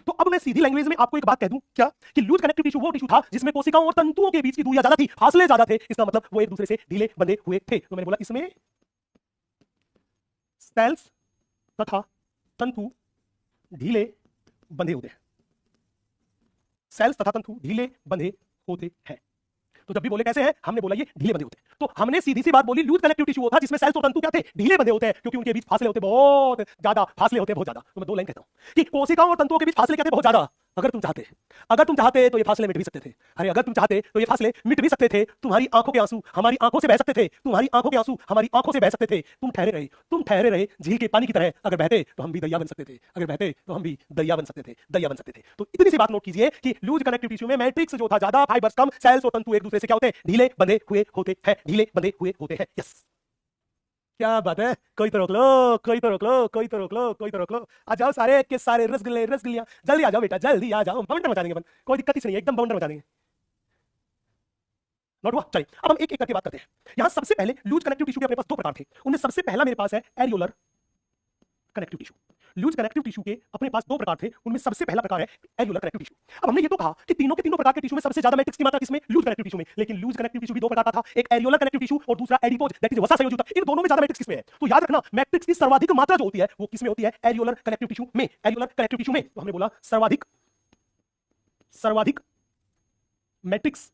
तो अब मैं सीधी लैंग्वेज में आपको एक बात कह दूं क्या, कि लूज कनेक्टिव टिश्यू वो टिश्यू था जिसमें कोशिकाओं और तंतुओं के बीच की दूरियां ज्यादा थी, फासले ज्यादा थे। इसका मतलब वो एक दूसरे से ढीले बंधे हुए थे। तो मैंने बोला इसमें सेल्स तथा तंतु ढीले बंधे होते हैं। सेल्स तथा तंतु ढीले बंधे होते हैं। तो जब भी बोले कैसे हैं, हमने बोला ये ढीले बंधे होते हैं। तो हमने सीधी सी बात बोली लूज कनेक्टिव टिश्यू वो था जिसमें सेल्स और तंतु क्या थे? ढीले बंधे होते हैं, क्योंकि उनके बीच फासले होते बहुत ज्यादा, फासले होते बहुत ज्यादा। तो मैं दो लाइन कहता हूं कि कोशिकाओं और तंतुओं के बीच फासले क्या थे? बहुत ज्यादा। अगर तुम चाहते तो ये फासले मिट भी सकते थे। अरे अगर तुम चाहते तो ये फासले मिट भी सकते थे। तुम्हारी आंखों के आंसू हमारी आंखों से बह सकते थे। तुम्हारी आंखों के आंसू हमारी आंखों से बह सकते थे। तुम ठहरे रहे झील के पानी की तरह। अगर बहते तो हम भी दरिया बन सकते थे। अगर बहते तो हम भी दरिया बन सकते थे। तो इतनी सी बात नोट कीजिए कि लूज कनेक्टिव टिश्यू में मैट्रिक्स जो था ज्यादा, फाइबर्स कम, सेल्स और तंतु एक दूसरे से क्या होते हैं, ढीले बंधे हुए होते हैं। यस, क्या बात है। कोई तो रोक लो। आ जाओ सारे के सारे रसगुल्लियां, जल्दी आ जाओ बेटा, जल्दी आ जाओ। बवंडर मचा देंगे अपन, कोई दिक्कत ही नहीं है, एकदम बवंडर मचा देंगे। नोट हुआ? चलिए अब हम एक एक करके बात करते हैं। यहां सबसे पहले लूज कनेक्टिव टिश्यू के अपने पास दो प्रकार थे। उनमें सबसे पहला मेरे पास है areolar connective tissue. Loose connective tissue के अपने पास दो प्रकार थे, उनमें सबसे पहला प्रकार है एरियोलर कनेक्टिव टिश्यू। अब हमने ये तो कहा कि तीनों के तीनों प्रकार के टिश्यू में सबसे ज्यादा मैट्रिक्स की मात्रा किसमें, लूज कनेक्टिव टिश्यू में। लेकिन लूज कनेक्टिव टिश्यू भी दो प्रकार का था, एक एरियोलर कनेक्टिव टिश्यू और दूसरा एडिपोज, दैट इज वसा संयोजी ऊतक। इन दोनों में ज्यादा मैट्रिक्स किसमें है? तो याद रखना, मैट्रिक्स की सर्वाधिक मात्रा जो होती है वो किसमें होती है, एरियोलर कनेक्टिव टिश्यू में। एरियोलर कनेक्टिव टिश्यू में तो हमने बोला सर्वाधिक मैट्रिक्स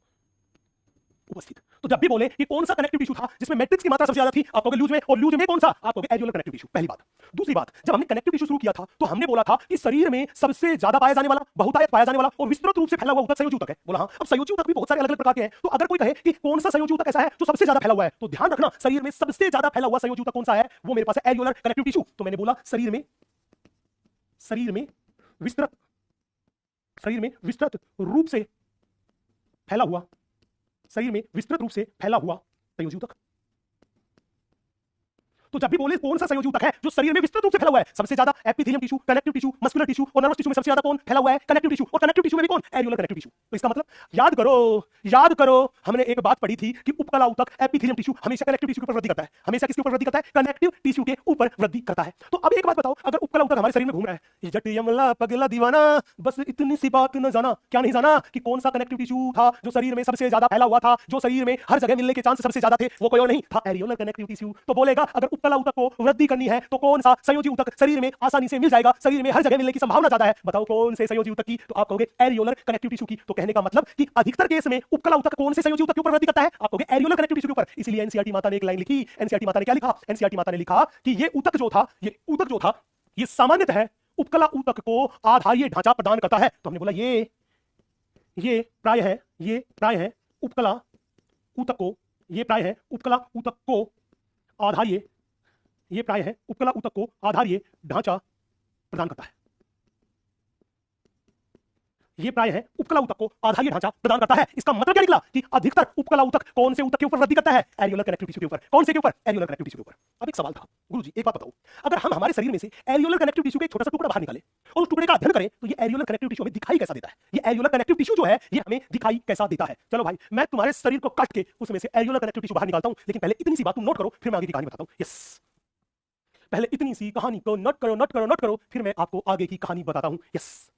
उपस्थित। तो जब भी बोले कि कौन सा कनेक्टिव टिश्यू था जिसमें मैट्रिक्स की मात्रा सबसे ज्यादा थी, आप कहोगे लूज में, और लूज में कौन सा, आप कहोगे एरियोलर कनेक्टिव टिश्यू। पहली बात। दूसरी बात, जब हमने कनेक्टिव टिश्यू शुरू किया था तो हमने बोला था कि शरीर में सबसे ज्यादा पाया जाने वाला, बहुतायत पाया जाने वाला और विस्तृत रूप से फैला हुआ ऊतक संयोजी ऊतक है। बोला हाँ। अब संयोजी ऊतक भी बहुत सारे अलग अलग प्रकार के हैं। तो अगर कोई कहे कि कौन सा संयोजी ऊतक ऐसा है जो सबसे ज्यादा फैला हुआ है, तो ध्यान रखना शरीर में सबसे ज्यादा फैला हुआ संयोजी ऊतक कौन सा है, वो मेरे पास है एरियोलर कनेक्टिव टिश्यू। तो मैंने बोला शरीर में विस्तृत रूप से फैला हुआ संयोजी ऊतक। तो जब भी बोले कौन सा संयोजी ऊतक है जो शरीर में विस्तृत रूप से फैला हुआ है, सबसे ज्यादा epithelium tissue, connective tissue, muscular tissue और नर्वस टिश्यू में सबसे ज्यादा कौन फैला हुआ है, कनेक्टिव टिश्यू। और कनेक्टिव टिश्यू में भी कौन, एरियोलर कनेक्टिव टिश्यू। तो इसका मतलब याद करो हमने एक बात पढ़ी थी कि उपकला ऊतक एपिथेलियम टिश्यू हमेशा कनेक्टिव टिश्यू के ऊपर वृद्धि करता है। हमेशा किसके ऊपर वृद्धि करता है, कनेक्टिव टिश्यू के ऊपर वृद्धि करता है। तो अब एक बात बताओ, अगर उपकला ऊतक हमारे शरीर में घूम रहा है, जट यमला पगला दीवाना, बस इतनी सी बात न जाना, क्या नहीं जाना कि कौन सा कनेक्टिव टिश्यू था जो शरीर में सबसे ज्यादा फैला हुआ था, जो शरीर में हर जगह मिलने के चांस सबसे ज्यादा थे, वो कोई और नहीं था, एरियोलर कनेक्टिव टिश्यू। तो बोलेगा अगर उपकला ऊतक को वृद्धि करनी है तो कौन सा संयोजी ऊतक शरीर में आसानी से मिल जाएगा, शरीर में हर जगह मिलने की संभावना ज्यादा है, बताओ कौन से संयोजी ऊतक की, तो आप कहोगे एरियोलर कनेक्टिव टिश्यू की। तो कहने का मतलब कि अधिकतर केस में उपकला ऊतक कौन से संयोजी ऊतक के ऊपर वृद्धि करता है, आप कहोगे एरियोलर कनेक्टिव टिश्यू के ऊपर। इसलिए एनसीईआरटी माता ने एक लाइन लिखी। एनसीईआरटी माता ने क्या लिखा, एनसीईआरटी माता ने लिखा कि ये ऊतक जो था ये सामान्यतः उपकला ऊतक को आधारीय ढांचा प्रदान करता है। तो हमने बोला ये प्राय है उपकला ऊतक को, आधारीय ढांचा प्रदान करता है। ये प्राय है उपकला ऊतक को आधारीय ढांचा प्रदान करता है। इसका मतलब क्या निकला कि अधिकतर उपकला ऊतक कौन से ऊतक के ऊपर वृद्धि करता है, एरियोलर कनेक्टिव टिश्यू के ऊपर। कौन से के ऊपर, एरियोलर कनेक्टिव टिश्यू के ऊपर। अब एक सवाल था, गुरुजी एक बात बताओ, अगर हम हमारे शरीर में से एरियोलर कनेक्टिव टिश्यू का एक छोटा सा टुकड़ा बाहर निकालें और उस टुकड़े का अध्ययन करें तो ये एरियोलर कनेक्टिव टिश्यू हमें दिखाई कैसा देता है, ये एरियोलर कनेक्टिव टिश्यू जो है ये हमें दिखाई कैसा देता है। चलो भाई, मैं तुम्हारे शरीर को काट के उसमें से एरियोलर कनेक्टिव टिश्यू बाहर निकालता हूं, लेकिन पहले इतनी सी बात तुम नोट करो, फिर मैं आगे की कहानी बताता हूं। यस, पहले इतनी सी कहानी को नोट करो, फिर मैं आपको आगे की कहानी बताता हूं। यस,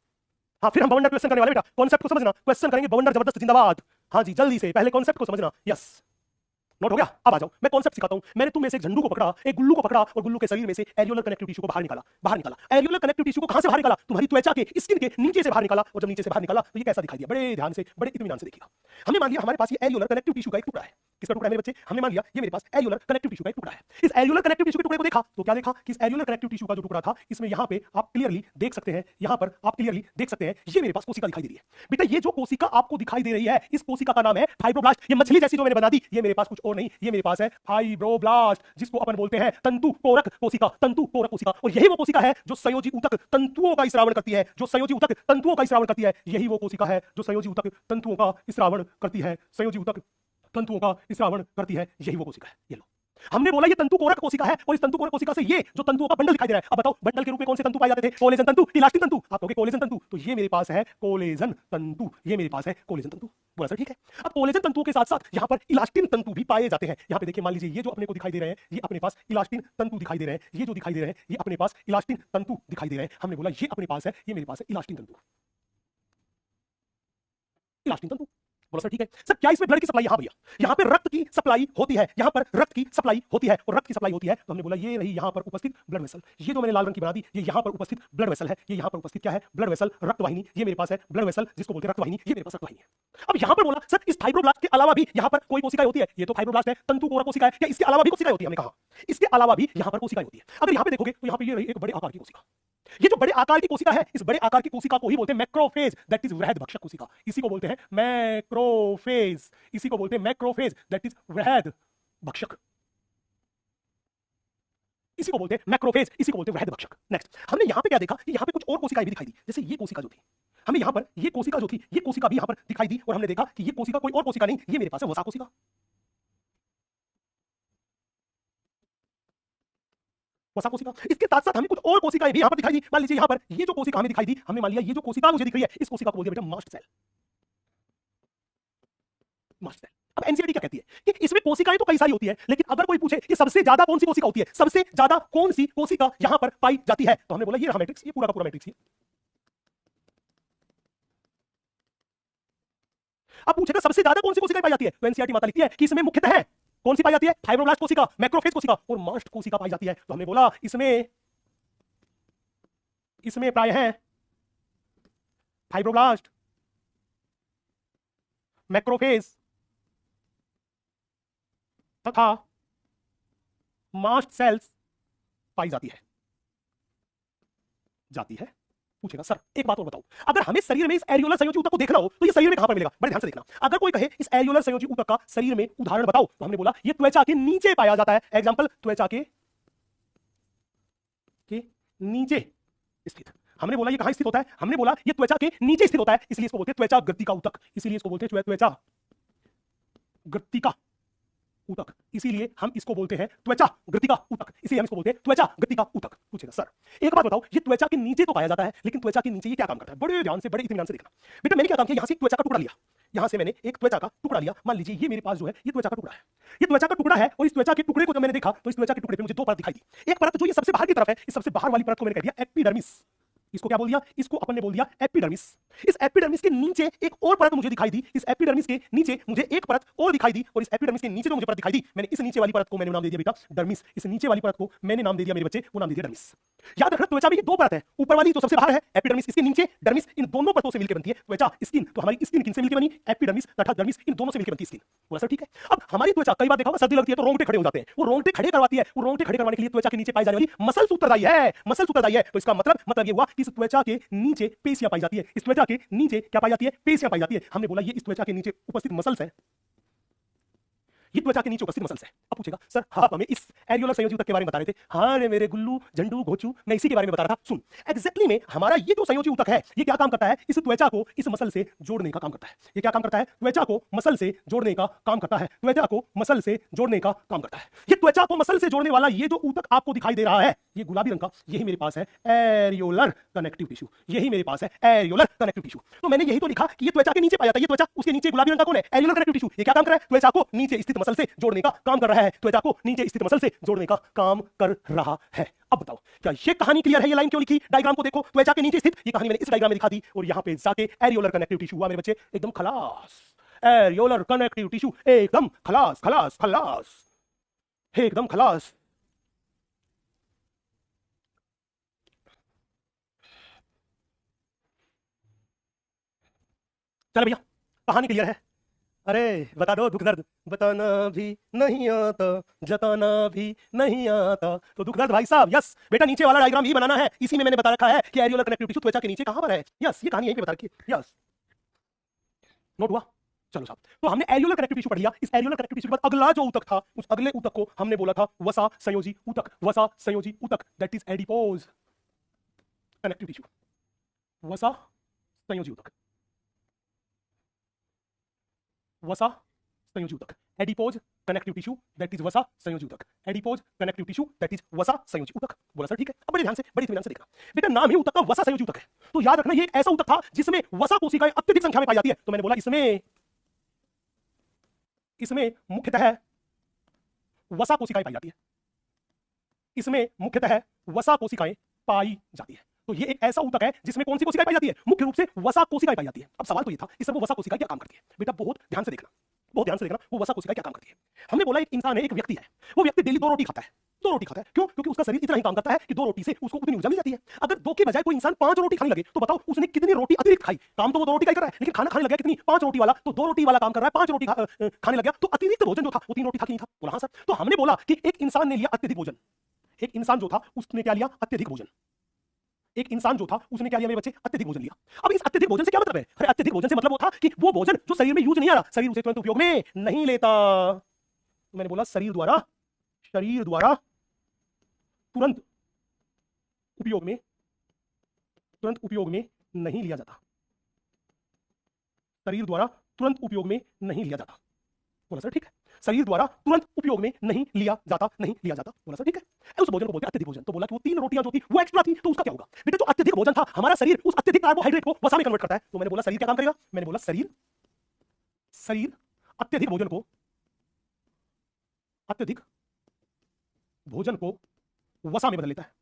हाँ, फिर हम बवंडर क्वेश्चन करने वाले बेटा, कॉन्सेप्ट को समझना, क्वेश्चन करेंगे बवंडर जबरदस्त जिंदाबाद। हाँ जी, जल्दी से पहले कॉन्सेप्ट को समझना। यस, नोट हो गया? अब आ जाओ, मैं कॉन्सेप्ट सिखाता हूं। मैंने तुम में से एक झंडू को पकड़ा, एक गुल्लू को पकड़ा और गुल्लू के शरीर में से एरियोलर कनेक्टिव टिश्यू को बाहर निकाला। एरियोलर कनेक्टिव टिश्यू को कहां से बाहर निकाला, तुम्हारी त्वचा के स्किन के नीचे से बाहर निकाला। और जब नीचे से बाहर निकाला तो ये कैसा दिखाई दिया, बड़े ध्यान से, बड़े इत्मीनान से देखिएगा। हमने मान लिया हमारे पास ये एरियोलर कनेक्टिव टिश्यू का एक टुकड़ा है। किसका टुकड़ा है मेरे बच्चे? हमने मान लिया ये मेरे पास एरियोलर कनेक्टिव टिश्यू का एक टुकड़ा है। इस एरियोलर कनेक्टिव टिश्यू के टुकड़े को देखा तो क्या देखा कि इस एरियोलर कनेक्टिव टिश्यू का जो टुकड़ा था, इसमें यहाँ पे आप क्लियरली देख सकते हैं, ये मेरे पास कोशिका दिखाई दे रही है। बेटा ये जो कोशिका आपको दिखाई दे रही है, इस कोशिका का नाम है फाइब्रोब्लास्ट। ये मछली जैसी जो मैंने बना दी, ये मेरे पास कुछ और नहीं, ये मेरे पास है फाइब्रोब्लास्ट, जिसको अपन बोलते हैं तंतु कोरक कोशिका। और यही वो कोशिका है जो संयोजी ऊतक तंतुओं का स्रावण करती है, यही वो कोशिका है जो संयोजी ऊतक तंतुओं का स्रावण करती है, यही वो कोशिका है। ये लो, हमने बोला ये तंतु कोरक कोशिका है, और इस तंतु कोरक कोशिका से ये जो तंतुओं का बंडल दिखाई दे रहा है, अब बताओ बंडल के रूप में कौन से तंतु पाए जाते थे? कोलेजन तंतु, इलास्टिन तंतु। आप कहोगे कोलेजन तंतु, तो ये मेरे पास है कोलेजन तंतु, बोला सर ठीक है। अब कोलेजन तंतुओं के साथ साथ यहाँ पर इलास्टिन तंतु भी पाए जाते हैं। यहाँ पे देखिए, मान लीजिए ये जो अपने को दिखाई दे रहे हैं, ये अपने पास इलास्टिन तंतु दिखाई दे रहे हैं, ये जो दिखाई दे रहे हैं ये अपने पास इलास्टिन तंतु दिखाई दे रहे हैं। हमने बोला ये अपने पास है, ये मेरे पास है इलास्टिन तंतु। बोला सर ठीक है। सर क्या इसमें ब्लड की सप्लाई, यहाँ भैया यहाँ पे रक्त की सप्लाई होती है, और रक्त की सप्लाई होती है। तो हमने बोला ये रही यहाँ पर उपस्थित ब्लड वेसल, ये जो मैंने लाल रंग की बना दी, ये यहाँ पर उपस्थित ब्लड वेसल है, ये यहाँ पर उपस्थित क्या है, ब्लड वेसल, रक्त वाहिनी। ये मेरे पास है ब्लड वेसल, जिसको बोलते हैं रक्त वाहिनी, ये मेरे पास रक्त वाहिनी है। अब यहाँ पर बोला सर इस फाइब्रोब्लास्ट के अलावा भी यहाँ पर कोई कोशिका होती है, ये तो फाइब्रोब्लास्ट है, तंतु कोरक कोशिका है, या इसके अलावा भी कोशिका होती है? हमने कहा इसके अलावा भी यहाँ पर कोशिका होती है। अगर यहाँ पे देखोगे तो यहाँ पे ये रही एक बड़े आकार की कोशिका, ये जो बड़े आकार की कोशिका है, इस बड़े आकार की कोशिका को ही बोलते हैं मैक्रोफेज, दैट इज वृहद भक्षक कोशिका। इसी को बोलते हैं मैक्रोफेज, इसी को बोलते हैं मैक्रोफेज, दैट इज वृहद भक्षक। इसी को बोलते हैं मैक्रोफेज, इसी को बोलते हैं वृहद भक्षक। नेक्स्ट, हमने यहां पे क्या देखा कि यहां पे कुछ और कोशिकाएं भी दिखाई दी। जैसे ये कोशिका जो थी, हमें यहां पर ये कोशिका जो थी, ये कोशिका भी यहां पर दिखाई दी और हमने देखा कि ये कोशिका कोई और कोशिका नहीं, ये मेरे पास है वसा कोशिका। वसा कोशिका। इसके साथ साथ हमें कुछ और कोशिकाएं भी यहां पर दिखाई दी। मान लीजिए यहां पर ये जो कोशिका हमें दिखाई दी, हमने मान लिया ये जो कोशिका मुझे दिख रही है, इस कोशिका को बोलते हैं बेटा मास्ट सेल। Mast cell. अब एनसीईआरटी क्या कहती है कि इसमें कोशिकाएं तो कई सारी होती है, लेकिन अगर कोई पूछे कि सबसे ज्यादा कौन सी कोशिका होती है, सबसे ज्यादा कौन सी कोशिका यहां पर पाई जाती है, तो हमने बोला ये रहा मैट्रिक्स, ये पूरा का पूरा मैट्रिक्स। अब पूछेगा सबसे ज्यादा कौन सी कोशिका पाई जाती है, तो एनसीईआरटी माता लिखती है कि इसमें मुख्यतः है कौन सी पाई जाती है, फाइब्रोब्लास्ट कोशिका, मैक्रोफेज कोशिका और मास्ट कोशिका पाई जाती है। तो हमने बोला इसमें प्राय है फाइब्रोब्लास्ट, मैक्रोफेज तथा मास्ट सेल्स पाई जाती है। पूछेगा सर एक बात और बताओ, अगर हमें शरीर में इस एरियोलर संयोजी ऊतक को देखना हो तो ये शरीर में कहां पर मिलेगा? बड़े ध्यान से देखना। अगर कोई कहे इस एरियोलर संयोजी ऊतक का शरीर में उदाहरण बताओ, तो हमने बोला ये त्वचा के नीचे पाया जाता है। एग्जांपल, त्वचा के नीचे स्थित। हमने बोला ये कहां स्थित होता है? हमने बोला ये त्वचा के नीचे स्थित होता है, इसलिए इसको बोलते हैं त्वचा ग्रंथिका ऊतक। इसीलिए इसको बोलते हैं त्वचा ग्रंथिका ऊतक, इसीलिए हम इसको बोलते हैं त्वचा ग्रंथिका ऊतक, इसीलिए हम इसको बोलते हैं त्वचा ग्रंथिका ऊतक। पूछेगा सर एक बात बताओ, ये त्वचा के नीचे तो पाया जाता है, लेकिन त्वचा के नीचे ये क्या काम करता है? बड़े ध्यान से, बड़े इत्मीनान से देखना। बेटा मैंने क्या काम किया, यहां से त्वचा का टुकड़ा लिया, यहां से मैंने एक त्वचा का टुकड़ा लिया। मान लीजिए ये मेरे पास जो है ये त्वचा का टुकड़ा है, ये त्वचा का टुकड़ा है, और इस त्वचा के टुकड़े को जब मैंने देखा तो इस त्वचा के टुकड़े पे मुझे दो परत दिखाई दी। एक परत जो ये सबसे बाहर की तरफ है, इस सबसे बाहर वाली परत को मैंने कह दिया एपिडर्मिस। इसको क्या बोल दिया? इसको अपन ने बोल दिया एपिडर्मिस। इस एपिडर्मिस के नीचे एक और परत मुझे दिखाई दी, इस एपिडर्मिस के नीचे मुझे एक परत और दिखाई दी, और इस एपिडर्मिस के नीचे जो मुझे परत दिखाई दी, मैंने इस नीचे वाली परत को मैंने नाम दे दिया बेटा डर्मिस। इस नीचे वाली परत को मैंने नाम दे दिया मेरे बच्चे, वो नाम दे दिया डर्मिस। याद रखना त्वचा में ये दो परत है, ऊपर वाली जो सबसे बाहर है एपिडर्मिस, इसके नीचे डर्मिस, इन दोनों परतों से मिलकर बनती है त्वचा। स्किन, तो हमारी स्किन किनसे मिलकर बनी? एपिडर्मिस तथा डर्मिस, इन दोनों से मिलकर बनती है स्किन। बोला सर ठीक है। अब हमारी त्वचा कई बार देखा होगा सर्दी लगती है तो रोंगटे खड़े हो जाते हैं, वो रोंगटे खड़े करवाती है। वो रोंगटे खड़े करवाने के लिए त्वचा के नीचे पाई जाने वाली मसल्स उत्तरदायी है, मसल्स उत्तरदायी है। तो इसका मतलब ये हुआ कि इस त्वचा के नीचे पेशियां पाई जाती है। इस त्वचा के नीचे क्या पाई जाती है? पेशियां पाई जाती है। हमने बोला ये इस त्वचा के नीचे उपस्थित मसल्स है, ये त्वचा के नीचे उपस्थित मसल्स है। अब पूछेगा सर आप हमें इस एरियोलर संयोजी ऊतक के बारे में बता रहे थे। हाँ रे मेरे गुल्लू झंडू घोचू, मैं इसी के बारे में बता रहा था। सुन, एग्जैक्टली में हमारा ये जो संयोजी ऊतक है ये क्या काम करता है? इस त्वचा को इस मसल से जोड़ने का काम करता है। ये क्या काम करता है? त्वचा को मसल से जोड़ने का काम करता है। त्वचा को मसल से जोड़ने का काम करता है। ये त्वचा को मसल से जोड़ने वाला ये जो ऊतक आपको दिखाई दे रहा है, ये गुलाबी रंग का, यही मेरे पास है एरियोलर कनेक्टिव टिश्यू। यही मेरे पास है एरियोलर कनेक्टिव टिश्यू। तो मैंने यही तो लिखा कि ये त्वचा के नीचे पाया जाता है, ये त्वचा, उसके नीचे गुलाबी रंग का कौन है? Areolar connective tissue. ये क्या काम कर रहा है? त्वचा को नीचे स्थित मसल से जोड़ने का काम कर रहा है। त्वचा को नीचे स्थित मसल से जोड़ने का काम कर रहा है। अब बताओ क्या ये कहानी क्लियर है? ये लाइन क्यों लिखी? डायग्राम को देखो, त्वचा के नीचे स्थित, ये कहानी मैंने इस डायग्राम में दिखा दी, और यहां पे जाके एरियोलर कनेक्टिव टिश्यू हुआ मेरे बच्चे एकदम खलास। एरियोलर कनेक्टिव टिश्यू एकदम खलास खलास खलास, एकदम खलास। चल भैया कहानी क्लियर है? अरे बता दो, दुख दर्द बताना भी नहीं आता, जताना भी नहीं आता। तो दुख दर्द भाई साहब, यस बेटा नीचे वाला डायग्राम ही बनाना है, इसी में मैंने बता रखा है कि एरियोलर कनेक्टिव टिश्यू त्वचा के नीचे कहां पर है। यस ये कहानी यहीं पे बता रखी है। यस नोट हुआ? चलो साहब, तो हमने एरियोलर कनेक्टिव टिश्यू पढ़ लिया। इस एरियोलर कनेक्टिव टिश्यू के बाद अगला जो ऊतक था, उस अगले ऊतक को हमने बोला था वसा संयोजी ऊतक। वसा संयोजी ऊतक, that is adipose connective tissue. वसा संयोजी ऊतक, वसा संयोजी ऊतक, adipose connective tissue, that is वसा संयोजी ऊतक। Adipose connective tissue, that is वसा संयोजी ऊतक। बोला सर ठीक है। अब बड़े ध्यान से, बड़ी इत्मीनान से देखना बेटा, नाम ही ऊतक का वसा संयोजी ऊतक है, तो याद रखना ये एक ऐसा ऊतक था जिसमें वसा कोशिकाएं अत्यधिक संख्या में पाई जाती है। तो मैंने बोला इसमें मुख्यतः वसा कोशिकाएं पाई जाती है, इसमें मुख्यतः वसा कोशिकाएं पाई जाती है। तो ये एक ऐसा ऊतक है जिसमें कौन सी कोशिकाएं पाई जाती है? मुख्य रूप से वसा कोशिकाएं पाई जाती है। अब सवाल तो ये था इस सब वो वसा कोशिकाएं क्या काम करती है? बेटा बहुत ध्यान से देखना, बहुत ध्यान से देखना, वो वसा कोशिकाएं क्या काम करती है। हमने बोला एक इंसान है, एक व्यक्ति है, वो व्यक्ति डेली 2 रोटी खाता है। 2 रोटी खाता है क्यों? क्योंकि उसका शरीर इतना ही काम करता है कि 2 रोटी से उसको उतनी ऊर्जा मिल जाती है। अगर 2 के बजाय कोई इंसान 5 रोटी खाने लगे तो बताओ उसने कितनी रोटी अतिरिक्त खाई? काम तो वो 2 रोटी का ही कर रहा है, लेकिन खाना खाने लगा कितनी? 5 रोटी वाला। तो 2 रोटी वाला काम कर रहा है, 5 रोटी खाने लगा, तो अतिरिक्त भोजन जो था वो 3 रोटी था कि नहीं था? बोला हाँ सर। तो हमने बोला कि एक इंसान ने लिया अत्यधिक भोजन, एक इंसान जो था उसने क्या लिया? अत्यधिक भोजन। एक इंसान जो था उसने क्या लिया मेरे बच्चे, अत्यधिक भोजन लिया। अब इस अत्यधिक भोजन से क्या मतलब है? अरे अत्यधिक भोजन से मतलब वो था कि वो भोजन जो शरीर में यूज नहीं आ रहा, शरीर उसे तुरंत उपयोग में नहीं लेता। तो मैंने बोला शरीर द्वारा तुरंत उपयोग में नहीं लिया जाता, शरीर द्वारा तुरंत उपयोग में नहीं लिया जाता। बोला सर ठीक है, शरीर द्वारा तुरंत उपयोग में नहीं लिया जाता। बोला सर ठीक है, उस भोजन को बोलते हैं अत्यधिक भोजन। तो बोला कि वो 3 रोटियां जो थी वो एक्स्ट्रा थी, तो उसका क्या होगा? बेटा जो अत्यधिक भोजन था, हमारा शरीर उस अत्यधिक कार्बोहाइड्रेट को वसा में कन्वर्ट करता है। तो मैंने बोला शरीर क्या काम करेगा? मैंने बोला शरीर अत्यधिक भोजन को वसा में बदल लेता है।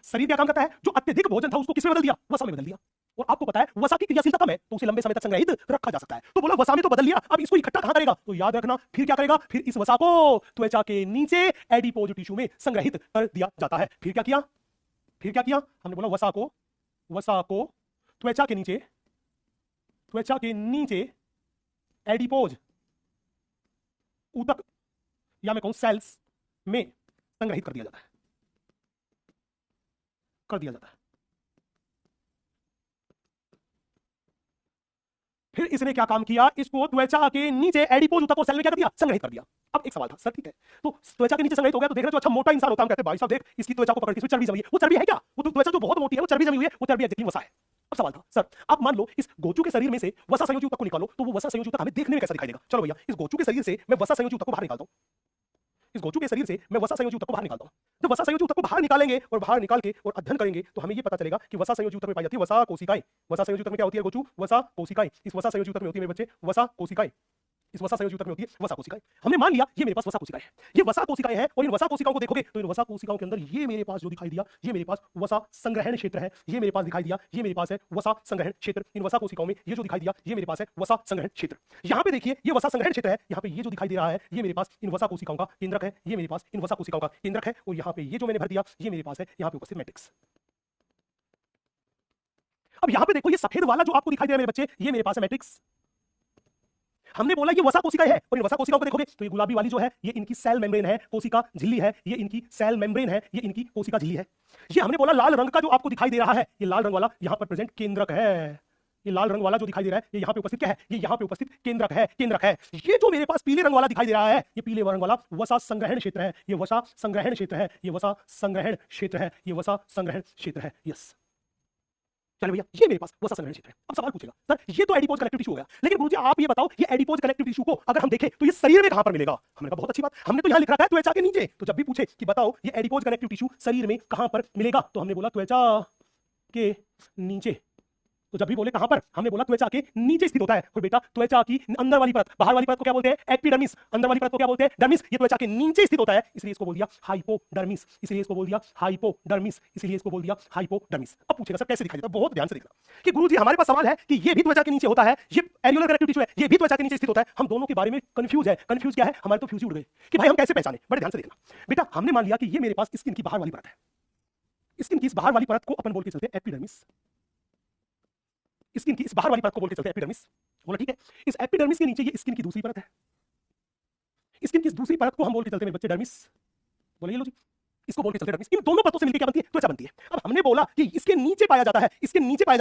शरीर क्या काम करता है? जो अत्यधिक भोजन था उसको किसमें बदल दिया? वसा में बदल दिया। और आपको पता है वसा की क्रियाशीलता कम है, तो उसे लंबे समय तक संग्रहित रखा जा सकता है। तो बोला वसा में तो बदल लिया, अब इसको इकट्ठा कहां करेगा? तो याद रखना फिर क्या करेगा? फिर इस वसा को त्वचा के नीचे एडिपोज टिश्यू में संग्रहित कर दिया जाता है। फिर क्या किया? हमने बोला वसा को त्वचा के नीचे एडिपोज ऊतक या मैं कहूं सेल्स में संग्रहित कर दिया जाता है। फिर इसने क्या काम किया? इसको त्वचा के नीचे एडिपोज ऊतक को सेल में क्या कर दिया? संग्रहित कर दिया। अब एक सवाल था सर ठीक है, तो त्वचा के नीचे संग्रहित हो गया तो देख रहे हो अच्छा मोटा इंसान होता है, हम कहते हैं भाई साहब देख इसकी त्वचा को पकड़ के इसमें चर्बी जमी है। वो चर्बी है क्या? वो तो त्वचा जो बहुत मोटी है वो चर्बी जमी हुई है, वो चर्बी एक्चुअली वसा है। अब सवाल था सर आप मान लो इस गोचू के शरीर में से वसा संयोजी ऊतक को निकालो, तो वो वसा संयोजी ऊतक हमें देखने में कैसा दिखाई देगा? चलो भैया इस गोचू के शरीर से मैं वसा संयोजी ऊतक को बाहर निकालता हूं। जब वसा संयोजी ऊतक को बाहर निकालेंगे और बाहर निकाल के और अध्ययन करेंगे तो हमें ये पता चलेगा कि वसा संयोजी ऊतक में पाई जाती है वसा कोशिकाएं। वसा संयोजी ऊतक में क्या होती है गोचू? वसा कोशिकाएं। इस वसा संयोजी ऊतक में होती है मेरे बच्चे वसा कोशिकाएं। हमने मान लिया ये मेरे पास वसा कोशिकाएं हैं, ये वसा कोशिकाएं हैं, और इन वसा कोशिकाओं को देखोगे तो इन वसा कोशिकाओं के अंदर ये मेरे पास जो दिखाई दिया, ये मेरे पास वसा संग्रहण क्षेत्र है। ये मेरे पास दिखाई दिया, ये मेरे पास है वसा संग्रहण क्षेत्र। इन वसा कोशिकाओं में ये जो दिखाई दिया, ये मेरे पास है वसा संग्रहण क्षेत्र। यहाँ पे देखिए ये वसा संग्रहण क्षेत्र है, यहाँ पे ये जो दिखाई दे रहा है ये मेरे पास इन वसा कोशिकाओं का केंद्रक है, ये मेरे पास इन वसा कोशिकाओं का केंद्रक है, और यहाँ पे ये जो मैंने भर दिया ये मेरे पास है यहाँ पे उपस्थित मैट्रिक्स। अब यहाँ पे देखो ये सफेद वाला जो आपको दिखाई दे रहा है मेरे बच्चे, ये मेरे पास है मैट्रिक्स। हमने बोला ये वसा कोशिकाएं है, और इन वसा कोशिकाओं को देखोगे तो ये गुलाबी वाली जो है ये इनकी सेल मेम्ब्रेन है, कोशिका झिल्ली है। ये इनकी सेल मेम्ब्रेन है, ये इनकी कोशिका झिल्ली है। ये हमने बोला लाल रंग का जो आपको दिखाई दे रहा है, ये लाल रंग वाला यहाँ पर प्रेजेंट केंद्रक है। ये लाल रंग वाला जो दिखाई दे रहा है ये यहाँ पे उपस्थित क्या है? ये यहाँ पे उपस्थित केंद्रक है। ये जो मेरे पास पीले रंग वाला दिखाई दे रहा है, ये पीले रंग वाला वसा संग्रहण क्षेत्र है। ये वसा संग्रहण क्षेत्र है। यस चलो भैया ये मेरे पास वसा संग्रहण क्षेत्र है। अब सवाल पूछेगा सर ये तो एडिपोज कनेक्टिव टिश्यू हो गया, लेकिन गुरुजी आप ये बताओ ये एडिपोज कनेक्टिव टिश्यू को अगर हम देखें तो ये शरीर में कहां पर मिलेगा? हमने कहा बहुत अच्छी बात, हमने तो यहां लिख रखा है त्वचा के नीचे। तो जब भी पूछे कि बताओ ये एडिपोज कनेक्टिव टिश्यू शरीर में कहां पर मिलेगा, तो हमने बोला त्वचा के नीचे। तो जब भी बोले कहां पर, हमने बोला त्वचा के नीचे स्थित होता है। और बेटा त्वचा की अंदर वाली परत, बाहर वाली परत को क्या बोलते हैं? एपिडर्मिस। अंदर वाली परत को क्या बोलते हैं? डर्मिस। ये त्वचा के नीचे स्थित होता है, इसलिए इसको बोल दिया हाइपोडर्मिस। अब पूछेगा सर कैसे दिखाई देता है? बहुत ध्यान से देखना कि गुरुजी हमारे पास सवाल है कि ये भी त्वचा के नीचे होता है, ये एरियोलर कनेक्टिव टिश्यू है, ये भी त्वचा के नीचे स्थित होता है। हम दोनों के बारे में कंफ्यूज है। कंफ्यूज क्या है? हमारे तो फ्यूज उड़ गए कि भाई हम कैसे पहचाने। बड़े ध्यान से देखना बेटा, हमने मान लिया कि ये मेरे पास स्किन की बाहर वाली परत है। स्किन की इस बाहर वाली परत को अपन बोल के चलते हैं एपिडर्मिस। स्किन की इस बाहर वाली परत को बोल के चलते हैं एपिडर्मिस। बोला ठीक है, इस एपिडर्मिस के नीचे ये स्किन की दूसरी परत है। स्किन की इस दूसरी परत को हम बोल के चलते हैं बच्चे डर्मिस। बोले ये लो जी, इसको बोल के चलते हैं डर्मिस। इन दोनों परतों से मिलकर क्या बनती है? त्वचा बनती है। अब हमने बोला कि इसके नीचे पाया जाता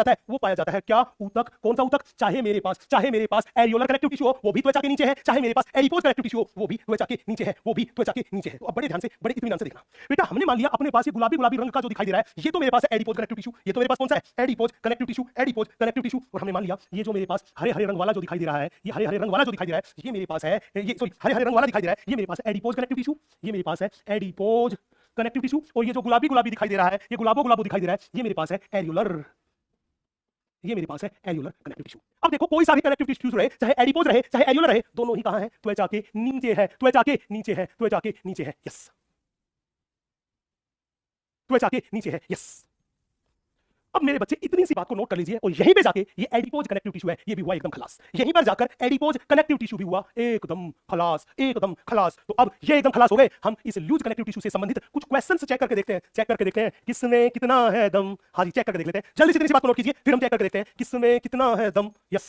है, वो पाया जाता है क्या? ऊतक। कौन सा ऊतक? चाहे मेरे पास एरियोलर कनेक्टिव टिश्यू हो वो भी त्वचा के नीचे है, चाहे मेरे पास एडिपोज कनेक्टिव टिश्यू हो वो भी त्वचा के नीचे है, तो अब बड़े ध्यान से बड़े इत्मीनान से देखना बेटा, हमने मान लिया अपने पास ये गुलाबी रंग का जो दिखाई दे रहा है ये तो मेरे पास है एडिपोज कनेक्टिव टिश्यू। ये तो मेरे पास कौन सा है? Adipose connective tissue. और हमने मान लिया ये जो मेरे पास हरे रंग वाला जो दिखाई दे रहा है, ये हरे रंग वाला जो दिखाई दे रहा है ये मेरे पास है, ये सॉरी हरे रंग वाला दिखाई दे रहा है ये मेरे पास है एडिपोज कनेक्टिव टिश्यू। ये मेरे पास है एडिपोज कनेक्टिव टिश्यू। और ये जो गुलाबी दिखाई दे रहा है, ये गुलाबो दिखाई दे रहा है, ये मेरे पास है एरियोलर कनेक्टिव टिश्यू। अब देखो कोई सा भी कनेक्टिव टिश्यू रहे, चाहे एडिपोज रहे चाहे एरियोलर रहे, दोनों ही कहां है? त्वचा के नीचे है। यस त्वचा के नीचे है। यस अब मेरे बच्चे इतनी सी बात को नोट कर लीजिए, और यहीं पे जाके ये एडिपोज कनेक्टिव टिश्यू है ये भी हुआ एकदम खलास। यहीं पर जाकर एडिपोज कनेक्टिव टिश्यू भी हुआ एकदम खलास। तो अब ये एकदम खलास हो गए। हम इस लूज कनेक्टिव टिश्यू से संबंधित कुछ क्वेश्चंस चेक करके देखते हैं किसमें कितना है दम। हाँ जी चेक करके देख लेते हैं, जल्दी से इतनी सी बात को नोट कीजिए, फिर हम चेक करके देखते हैं किसमें कितना है दम। Yes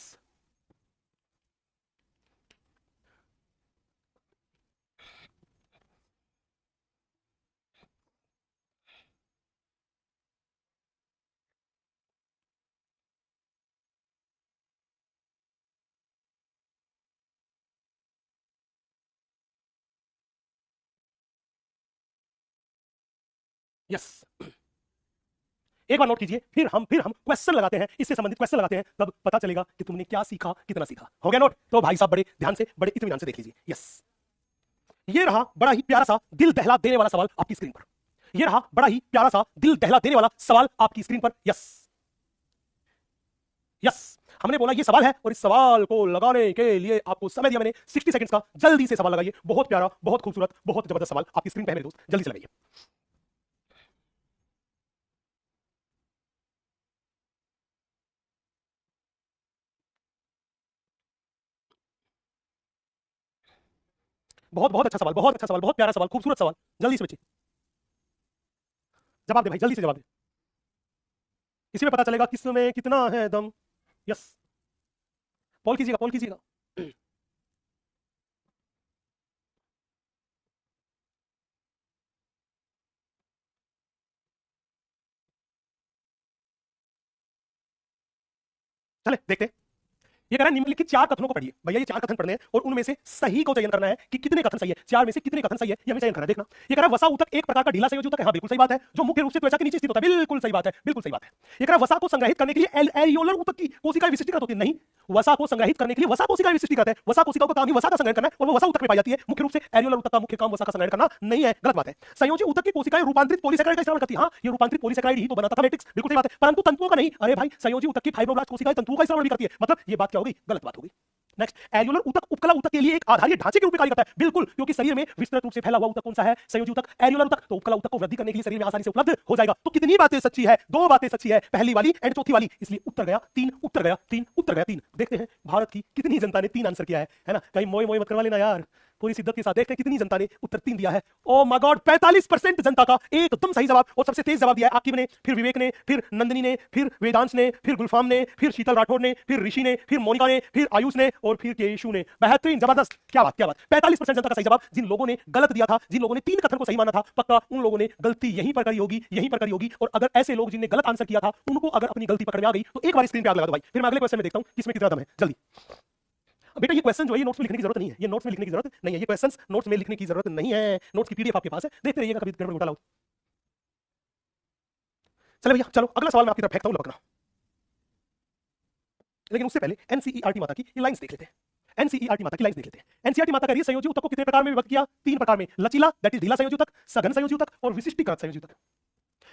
yes. एक बार नोट कीजिए, फिर हम क्वेश्चन लगाते हैं, इससे संबंधित क्वेश्चन लगाते हैं, तब पता चलेगा कि तुमने क्या सीखा, कितना सीखा। हो गया नोट? तो भाई साहब बड़े ध्यान से, बड़े इत्मीनान से देख लीजिए। यस, ये रहा बड़ा ही प्यारा सा दिल दहला देने वाला सवाल आपकी स्क्रीन पर। ये रहा बड़ा ही प्यारा सा दिल दहला देने वाला सवाल आपकी स्क्रीन पर। यस यस, हमने बोला ये सवाल है, और इस सवाल को लगाने के लिए आपको समय दिया मैंने 60 सेकंड्स का। जल्दी से सवाल लगाइए। बहुत प्यारा, बहुत खूबसूरत, बहुत जबरदस्त सवाल आपकी स्क्रीन पर है मेरे दोस्त, जल्दी से लगाइए। बहुत बहुत अच्छा सवाल, बहुत अच्छा सवाल, बहुत प्यारा सवाल, खूबसूरत सवाल। जल्दी से बच्चे जवाब दे भाई, जल्दी से जवाब दे। इसी में पता चलेगा किसमें कितना है दम। यस, पोल कीजिएगा, पोल कीजिएगा। चले देखते हैं। ये कह रहा है निम्नलिखित 4 कथनों को पढ़िए। भैया ये 4 कथन पढ़ने हैं और उनमें से सही को चयन करना है कि कितने कथन सही है। 4 में से कितने कथन सही है ये हमें चयन करना है। देखना, ये कह रहा है वसा ऊतक एक प्रकार का ढीला संयोजी ऊतक है। हाँ बिल्कुल सही बात है, जो मुख्य रूप से त्वचा के नीचे स्थित होता है। बिल्कुल सही बात है, बिल्कुल सही बात है। ये कह रहा है वसा को संग्रहित करने के लिए एरियोलर ऊतक की कोशिकाएं विशिष्टीकृत होती है। नहीं, वसा को संग्रहित करने के लिए वसा कोशिकाएं विशिष्टीकृत है। वसा कोशिकाओं का काम ही वसा का संग्रहण करना है और वो वसा ऊतक में पाई जाती है। मुख्य रूप से एरियोलर ऊतक का मुख्य काम वसा का संग्रहण करना नहीं है, गलत बात है। संयोजी ऊतक की कोशिकाएं रूपांतरित पॉलीसेकेराइड का इस्तेमाल करती है। हाँ, ये रूपांतरित पॉलीसेकेराइड ही तो बनाता था मैट्रिक्स, बिल्कुल सही बात है, परंतु तंतुओं का नहीं। अरे भाई, संयोजी ऊतक की फाइब्रोब्लास्ट कोशिकाएं तंतुओं का इस्तेमाल भी करती है। मतलब ये बात क्या हो गई? गलत बात हो गई। नेक्स्ट, एरियोलर ऊतक उपकला ऊतक के लिए एक आधारीय ढांचे के रूप में कार्य करता है। बिल्कुल, क्योंकि शरीर में विस्तृत रूप से फैला हुआ ऊतक कौन सा है? संयोजी ऊतक, एरियोलर ऊतक। तो उपकला ऊतक को वृद्धि करने के लिए शरीर में आसानी से उपलब्ध हो जाएगा। तो कितनी बातें सच्ची है? 2 बातें सच्ची है, पहली वाली एंड चौथी वाली। इसलिए उत्तर गया 3, उत्तर गया 3, उत्तर गया 3। देखते हैं भारत की कितनी जनता ने 3 आंसर किया है ना? कहीं मोए मोए मत करवा लेना यार। पूरी शिद्दत के साथ देखते हैं कितनी जनता ने उत्तर 3 दिया है। ओ माय गॉड, 45% जनता का एकदम सही जवाब, और सबसे तेज जवाब दिया है आकिब ने, फिर विवेक ने, फिर नंदिनी ने, फिर वेदांश ने, फिर गुलफाम ने, फिर शीतल राठौर ने, फिर ऋषि ने, फिर मोनिका ने, फिर आयुष ने, और फिर केशु ने। बेहतरीन, जबरदस्त, क्या बात, क्या बात। 45% जनता का सही जवाब। जिन लोगों ने गलत दिया था, जिन लोगों ने 3 कथन को सही माना था, पक्का उन लोगों ने गलती यहीं पर करी होगी, यहीं पर करी होगी। और अगर ऐसे लोग जिनने गलत आंसर किया था, उनको अगर अपनी गलती पकड़ में आ गई तो एक बार स्क्रीन पे आग लगा दो भाई। फिर मैं अगले क्वेश्चन में देखता हूं किसमें कितना दम है। जल्दी बेटा, ये क्वेश्चन जो है ये नोट्स में लिखने की जरूरत नहीं है, ये नोट्स में लिखने की जरूरत नहीं है, ये क्वेश्चंस नोट्स में लिखने की जरूरत नहीं है। नोट्स की पीडीएफ आपके पास है, देखते रहिएगा, कभी गड़बड़ घोटाला हो। चले भैया, चलो अगला सवाल मैं आपकी तरफ फेंकता हूं, लपकना। लेकिन उससे पहले एनसीईआरटी माता की ये लाइंस देख लेते हैं। एनसीईआरटी माता की लाइंस देख लेते हैं। एनसीईआरटी माता कह रही है संयोजी ऊतक को कितने प्रकार में विभक्त किया? 3 प्रकार में, लचीला दैट इज ढीला संयोजी ऊतक, सघन संयोजी ऊतक, और विशिष्टीकृत संयोजी ऊतक।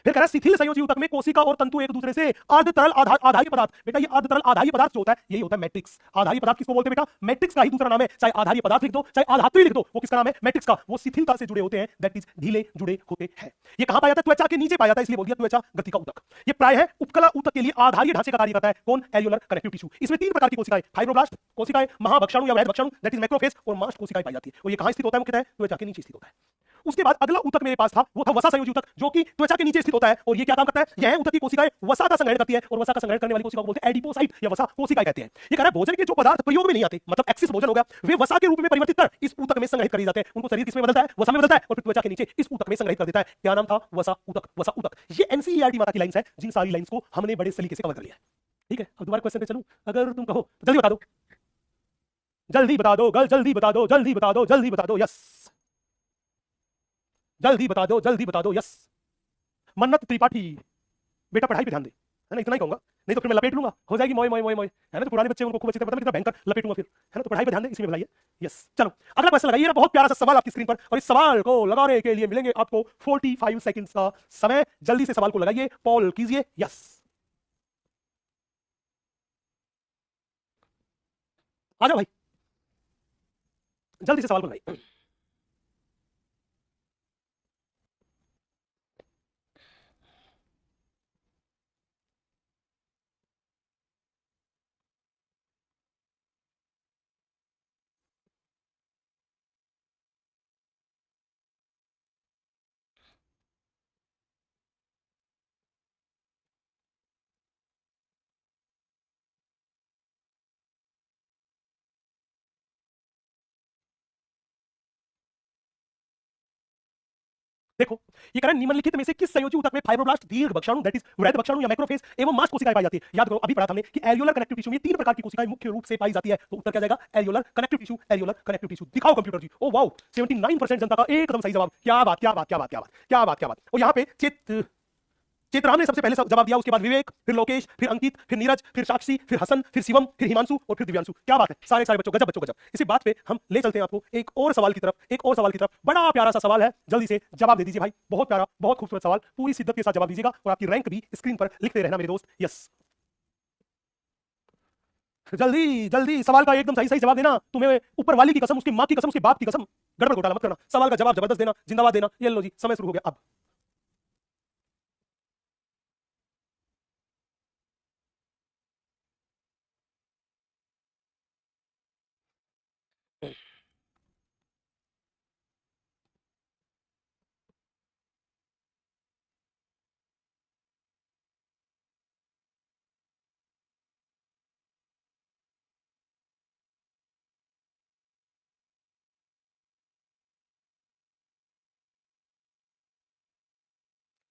फिर कह रहा है शिथिल संयोजी ऊतक में कोशिका और तंतु एक दूसरे से अर्ध तरल आधारी पदार्थ। बेटा ये अर्ध तरल आधारी पदार्थ जो होता है यही होता है मैट्रिक्स। आधारी पदार्थ किसको बोलते हैं बेटा? मैट्रिक्स का ही दूसरा नाम है। चाहे आधारी पदार्थ लिख दो, चाहे आधात्री लिख दो, वो किसका नाम है? मैट्रिक्स का। वो शिथिलता से जुड़े होते हैं, दैट इज ढीले जुड़े होते हैं। ये कहां पाया जाता है? त्वचा के नीचे पाया जाता है, इसलिए बोल दिया त्वचा ग्रंथि का ऊतक। ये प्राय है उपकला ऊतक के लिए आधारीय ढांचे का कार्य करता है। कौन? Areolar connective tissue. इसमें 3 प्रकार की कोशिकाएं, फाइब्रोब्लास्ट कोशिकाएं, महाभक्षाणु या वैध भक्षाणु दैट इज मैक्रोफेज, और मास्ट कोशिकाएं पाई जाती है। और ये कहां स्थित होता है? मुख्यतः त्वचा के नीचे स्थित होता है। उसके बाद अगला ऊतक मेरे पास था, वो था वसा संयोजी ऊतक, जो कि त्वचा के नीचे स्थित होता है। और ये क्या काम करता है? यह ऊतक की कोशिकाएं वसा का संग्रहण करती है, और वसा का संग्रहण करने वाली कोशिका को बोलते हैं एडिपोसाइट या वसा कोशिकाएं कहते हैं। ये कह रहा है भोजन के जो पदार्थ प्रयोग में नहीं आते, मतलब एक्सिस भोजन हो गया, वे वसा के रूप में परिवर्तित कर इस ऊतक में संग्रहित कर दिए जाते हैं। उनको शरीर किसमें बदलता है? वसा में बदलता है, और फिर त्वचा के नीचे इस ऊतक में संग्रहित कर देता है। क्या नाम था? वसा ऊतक, वसा ऊतक। ये एनसीईआरटी माता की लाइंस है, जिन सारी लाइंस को हमने बड़े सलीके से कवर कर लिया है। ठीक है, अब दोबारा क्वेश्चन पे चलूं, अगर तुम कहो जल्दी बता दो, जल्दी बता दो, जल्दी बता दो, जल्दी बता दो, जल्दी बता दो। यस, जल्दी बता दो, जल्दी बता दो। यस, मन्नत त्रिपाठी, बेटा पढ़ाई पे ध्यान दे, है ना, इतना ही कहूंगा, नहीं तो फिर मैं लपेट लूंगा, हो जाएगी मोय मोय मोय मोय, है ना। तो पुराने बच्चे उनको खूब अच्छी तरह पता है, कितना भयंकर लपेटूंगा फिर, है ना। तो पढ़ाई पे ध्यान दे, इसी में भलाई है। यस, चलो अगला क्वेश्चन लगाइए। बहुत प्यारा सा सवाल आपकी स्क्रीन पर, और इस सवाल को लगाने के लिए मिलेंगे आपको 45 सेकंड्स का समय। जल्दी से सवाल को लगाइए, पॉल कीजिए। यस, आ जाओ भाई, जल्दी से सवाल को लगाइए। देखो, ये कह रहा है निम्नलिखित में से किस संयोजी ऊतक में फाइब्रोब्लास्ट, दीर्घ बक्षाणु दैट इज वृहद बक्षाणु या मैक्रोफेज एवं मांस कोशिकाएं पाई जाती है। याद करो, अभी पढ़ा था हमने कि एरियोलर कनेक्टिव टिश्यू में तीन प्रकार की कोशिकाएं मुख्य रूप से पाई जाती है। तो उत्तर क्या जाएगा? Areolar connective tissue, areolar connective tissue. दिखाओ कंप्यूटर जी। ओ वाओ, 79% जनता का एकदम सही जवाब। क्या बात, क्या बात, क्या बात, क्या बात, क्या बात, क्या बात। और यहाँ पे चित्राम ने सबसे पहले जवाब दिया, उसके बाद विवेक, फिर लोकेश, फिर अंकित, फिर नीरज, फिर साक्षी, फिर हसन, फिर शिवम, फिर हिमांशु और फिर दिव्यांशु। क्या बात है, सारे सारे बच्चों, गजब बच्चों गजब। इसी बात पे हम ले चलते हैं आपको एक और सवाल की तरफ, एक और सवाल की तरफ। बड़ा प्यारा सा सवाल है, जल्दी से जवाब दे दीजिए भाई। बहुत प्यारा, बहुत खूबसूरत सवाल, पूरी शिद्दत के साथ जवाब दीजिएगा और आपकी रैंक भी स्क्रीन पर लिखते रहना मेरे दोस्त। यस, जल्दी जल्दी सवाल का एकदम सही सही जवाब देना। तुम्हें ऊपर वाली की कसम, उसकी माँ की कसम, उसके बाप की कसम, गड़बड़ घोटाला मत करना। सवाल का जवाब जबरदस्त देना, जिंदाबाद देना। ये लो जी, समय शुरू हो गया अब।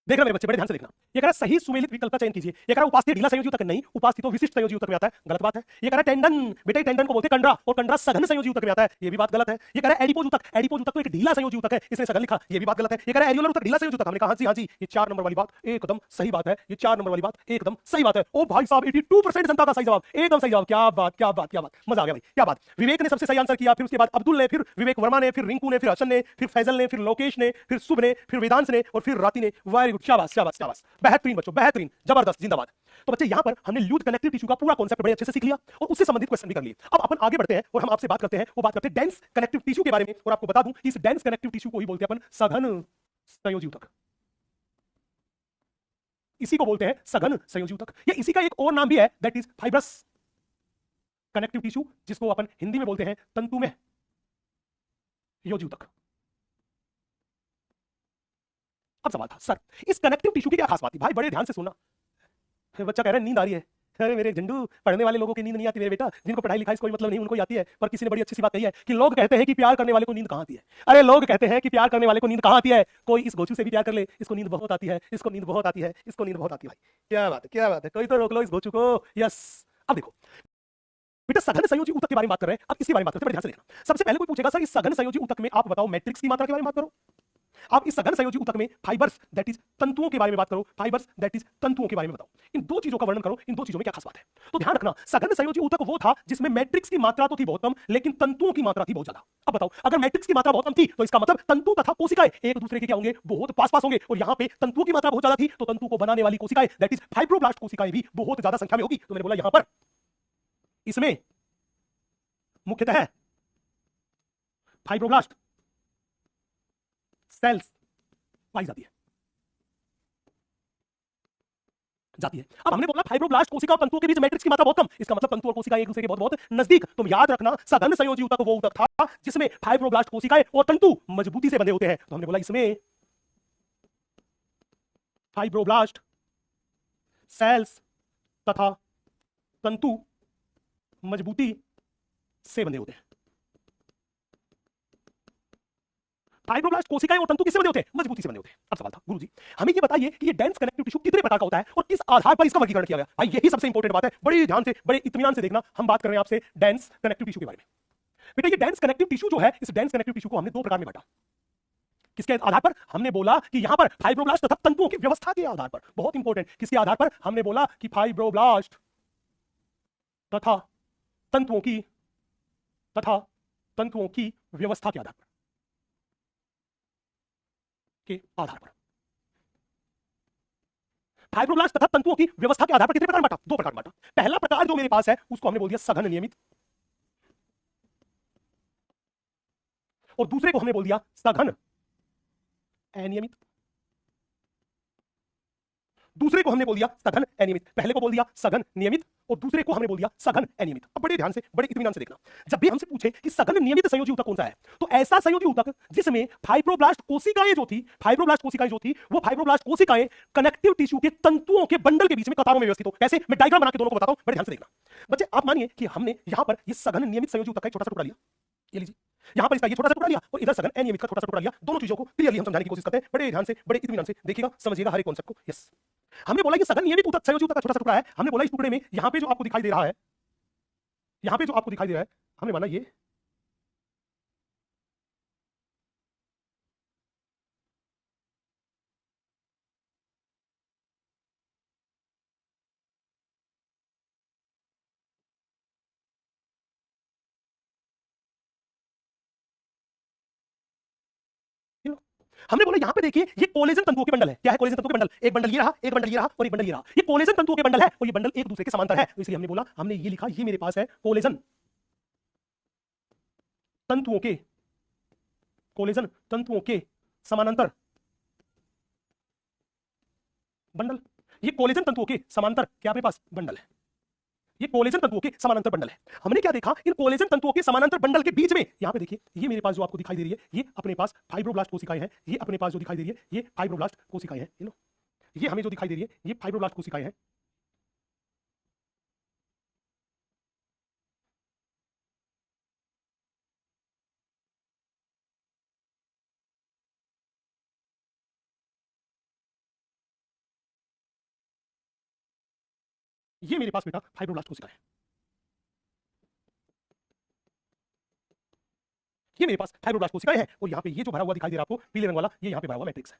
देखना मेरे बच्चे, बड़े ध्यान से देखना। ये कह रहा है सही सुमेलित विकल्प का चयन कीजिए। ये कह रहा है उपास्थि ढीला संयोजी ऊतक नहीं, उपास्थि तो विशिष्ट संयोजी ऊतक में आता है। गलत बात है। ये कह रहा है टेंडन, बेटा टेंडन को बोलते हैं कंडरा और कंडरा सघन संयोजी ऊतक में आता है। ये भी बात गलत है। ये कह रहा है एडिपोज ऊतक, एडिपोज ऊतक तो एक ढीला संयोजी ऊतक है, इसने सघन लिखा। ये भी बात गलत है। ये कह रहा है एरियोलर ऊतक ढीला संयोजी ऊतक, हमने कहा हाँ जी हाँ जी, ये 4 नंबर वाली बात एकदम सही बात है। ये 4 नंबर वाली बात एकदम सही बात है। ओ भाई साहब, 82% जनता का सही जवाब, एकदम सही जवाब। क्या बात, क्या बात, क्या बात, मजा आ गया भाई, क्या बात। विवेक ने सबसे सही आंसर किया, फिर उसके बाद अब्दुल ने, फिर विवेक वर्मा ने, फिर रिंकू ने, फिर हसन ने, फिर फैजल ने, फिर लोकेश ने, फिर शुभ ने, फिर वेदांश ने और फिर राती ने। वेरी गुड, शाबाश शाबाश शाबाश, बेहतरीन बच्चों, बेहतरीन, जबरदस्त, जिंदाबाद। तो बच्चे यहाँ पर हमने ल्यूथ कनेक्टिव टिश्यू का पूरा कॉन्सेप्ट बड़े अच्छे से सीख लिया और उससे संबंधित क्वेश्चन भी कर लिए। अब अपन आगे बढ़ते हैं और हम आपसे बात करते हैं, वो बात करते हैं डेंस कनेक्टिव टिश्यू के बारे में। और आपको बता दूं कि इस डेंस कनेक्टिव टिश्यू को ही बोलते हैं अपन सघन संयोजी ऊतक। इसी को बोलते हैं सघन संयोजी ऊतक। या इसी का एक और नाम भी है, that is fibrous connective tissue, जिसको अपन हिंदी में बोलते हैं तंतुमय योजी ऊतक। अब सवाल था, सर इस कनेक्टिव टिश्यू की क्या खास बात थी? भाई बड़े ध्यान से सुनना। बच्चा कह रहा है नींद आ रही है। अरे मेरे झंडू, पढ़ने वाले लोगों की नींद नहीं आती मेरे बेटा, जिनको पढ़ाई लिखाई से कोई मतलब नहीं उनको आती है। पर किसी ने बड़ी अच्छी सी बात कही है कि लोग कहते हैं कि प्यार करने वाले को नींद कहाँ आती है। अरे लोग कहते हैं कि प्यार करने वाले को नींद कहाँ आती है? कोई इस गोचू से भी प्यार कर ले, इसको नींद बहुत आती है, इसको नींद बहुत आती है, इसको नींद बहुत आती है। भाई क्या बात है, क्या बात है, कोई तो रोक लो इस गोचू को। यस, अब देखो बेटा, सघन संयोजी ऊतक के बारे में बात कर रहे हैं। अब इसी बारे में बात करते हैं, बड़े ध्यान से देखना। सबसे पहले कोई पूछेगा सर इस सघन संयोजी ऊतक में आप बताओ मैट्रिक्स की मात्रा के बारे में बात करो। आप इस सघन संयोजी ऊतक में फाइबर्स दैट इज तंतुओं के बारे में बात करो, फाइबर्स दैट इज तंतुओं के बारे में बताओ। इन दो चीजों का वर्णन करो, इन दो चीजों में क्या खास बात है। तो ध्यान रखना, सघन संयोजी ऊतक वो था जिसमें मैट्रिक्स की मात्रा तो थी बहुत कम, लेकिन तंतुओं की मात्रा थी बहुत ज्यादा। अब बताओ, अगर मैट्रिक्स की मात्रा बहुत कम थी तो इसका मतलब तंतु तथा कोशिकाएं एक दूसरे के क्या होंगे? बहुत पास पास होंगे। और यहाँ पे तंतुओं की मात्रा बहुत ज्यादा थी, तो तंतु को बनाने वाली कोशिकाएं दैट इज फाइब्रोब्लास्ट कोशिकाएं भी बहुत ज्यादा संख्या में होगी। तो मैंने बोला यहां पर इसमें मुख्यतः फाइब्रोब्लास्ट सेल्स पाई जाती है। अब हमने बोला फाइब्रोब्लास्ट कोशिका और तंतुओं के बीच मैट्रिक्स की मात्रा बहुत कम, इसका मतलब तंतु और कोशिका एक दूसरे के बहुत बहुत नजदीक। तुम याद रखना, सघन संयोजी ऊतक वो ऊतक था जिसमें फाइब्रोब्लास्ट कोशिकाएं और तंतु मजबूती से बंधे होते हैं। तो हमने बोला इसमें फाइब्रोब्लास्ट सेल्स तथा तंतु मजबूती से बंधे होते हैं। फाइब्रोब्लास्ट कोशिकाएं और तंतु किससे बने होते हैं? मजबूती से बने होते हैं। अब सवाल था, गुरुजी हमें ये बताइए कि ये डेंस कनेक्टिव टिश्यू कितने प्रकार का होता है और किस आधार पर इसका वर्गीकरण किया गया? भाई यही सबसे इंपॉर्टेंट बात है, बड़े ध्यान से, बड़े इत्मीनान से देखना। हम बात कर रहे हैं आपसे डेंस कनेक्टिव टिश्यू के बारे में। बेटा ये डेंस कनेक्टिव टिश्यू जो है, इस डेंस कनेक्टिव टिश्यू को हमने दो प्रकार में बांटा। किसके आधार पर? हमने बोला कि यहां पर फाइब्रोब्लास्ट तथा तंतुओं की व्यवस्था के आधार पर। बहुत इंपॉर्टेंट, किसके आधार पर? हमने बोला कि फाइब्रोब्लास्ट तथा तंतुओं की व्यवस्था के आधार पर, फाइब्रोब्लास्ट तथा तंतुओं की व्यवस्था के आधार पर कितने प्रकार बांटा? दो प्रकार बांटा। पहला प्रकार जो मेरे पास है उसको हमने बोल दिया सघन नियमित, और दूसरे को हमने बोल दिया सघन अनियमित। दूसरे को हमने बोल दिया सघन अनियमित, पहले को बोल दिया सघन नियमित और दूसरे को हमने बोल दिया सघन अनियमित। अब बड़े ध्यान से, बड़े इत्मीनान से देखना, जब भी हमसे पूछे कि सघन नियमित संयोजी ऊतक कौन सा है, तो ऐसा संयोजी ऊतक जिसमें फाइब्रोब्लास्ट कोशिकाएं जो थी, वो फाइब्रोब्लास्ट कोशिकाएं कनेक्टिव टिश्यू के तंतुओं के बंडल के बीच में कतारों में व्यवस्थित हो। कैसे? मैं डायग्राम बना के दोनों को बताता हूं, बड़े ध्यान से देखना। बच्चे आप मानिए कि हमने यहां पर ये सघन नियमित संयोजी ऊतक का एक छोटा सा टुकड़ा लिया, ये लीजिए, यहां पर इसका ये छोटा सा टुकड़ा लिया और इधर सघन अनियमित का छोटा सा टुकड़ा लिया। दोनों चीजों को क्लियरली हम समझाने की कोशिश करते हैं, बड़े ध्यान से, बड़े इत्मीनान से देखिएगा, समझिएगा हर एक कॉन्सेप्ट को। यस, हमने बोला कि सघन नियमित ऊतक, संयोजी ऊतक का छोटा सा टुकड़ा है। हमने बोला इस टुकड़े में यहां पे जो आपको दिखाई दे रहा है, यहां पे जो आपको दिखाई दे रहा है, हमने माना ये हमने बोला यहां पे देखिए ये कोलेजन तंतुओं के बंडल है। क्या है कोलेजन तंतुओं के बंडल? एक बंडल ये रहा, एक बंडल ये रहा और एक बंडल ये रहा। ये कोलेजन तंतुओं के बंडल है और ये बंडल एक दूसरे के समांतर है, तो इसलिए हमने बोला, हमने ये लिखा, ये मेरे पास है कोलेजन तंतुओं के, कोलेजन तंतुओं के समानांतर बंडल। ये कोलेजन तंतुओं के समांतर क्या अपने पास बंडल है, ये कोलेजन तंतुओं के समानांतर बंडल है। हमने क्या देखा, इन कोलेजन तंतुओं के समानांतर बंडल के बीच में यहां पे देखिए, ये मेरे पास जो आपको दिखाई दे रही है, ये अपने पास फाइब्रोब्लास्ट कोशिकाएं हैं। ये अपने पास जो दिखाई दे रही है, ये फाइब्रोब्लास्ट कोशिकाएं हैं। ये लो, ये हमें जो दिखाई दे रही है, ये फाइब्रोब्लास्ट कोशिकाएं हैं। ये मेरे पास बेटा फाइब्रोब्लास्ट कोशिकाएं हैं। ये मेरे पास फाइब्रोब्लास्ट कोशिकाएं हैं और यहाँ पे ये जो भरा हुआ दिखाई दे रहा है आपको पीले रंग वाला, ये यहाँ पे भरा हुआ मैट्रिक्स है।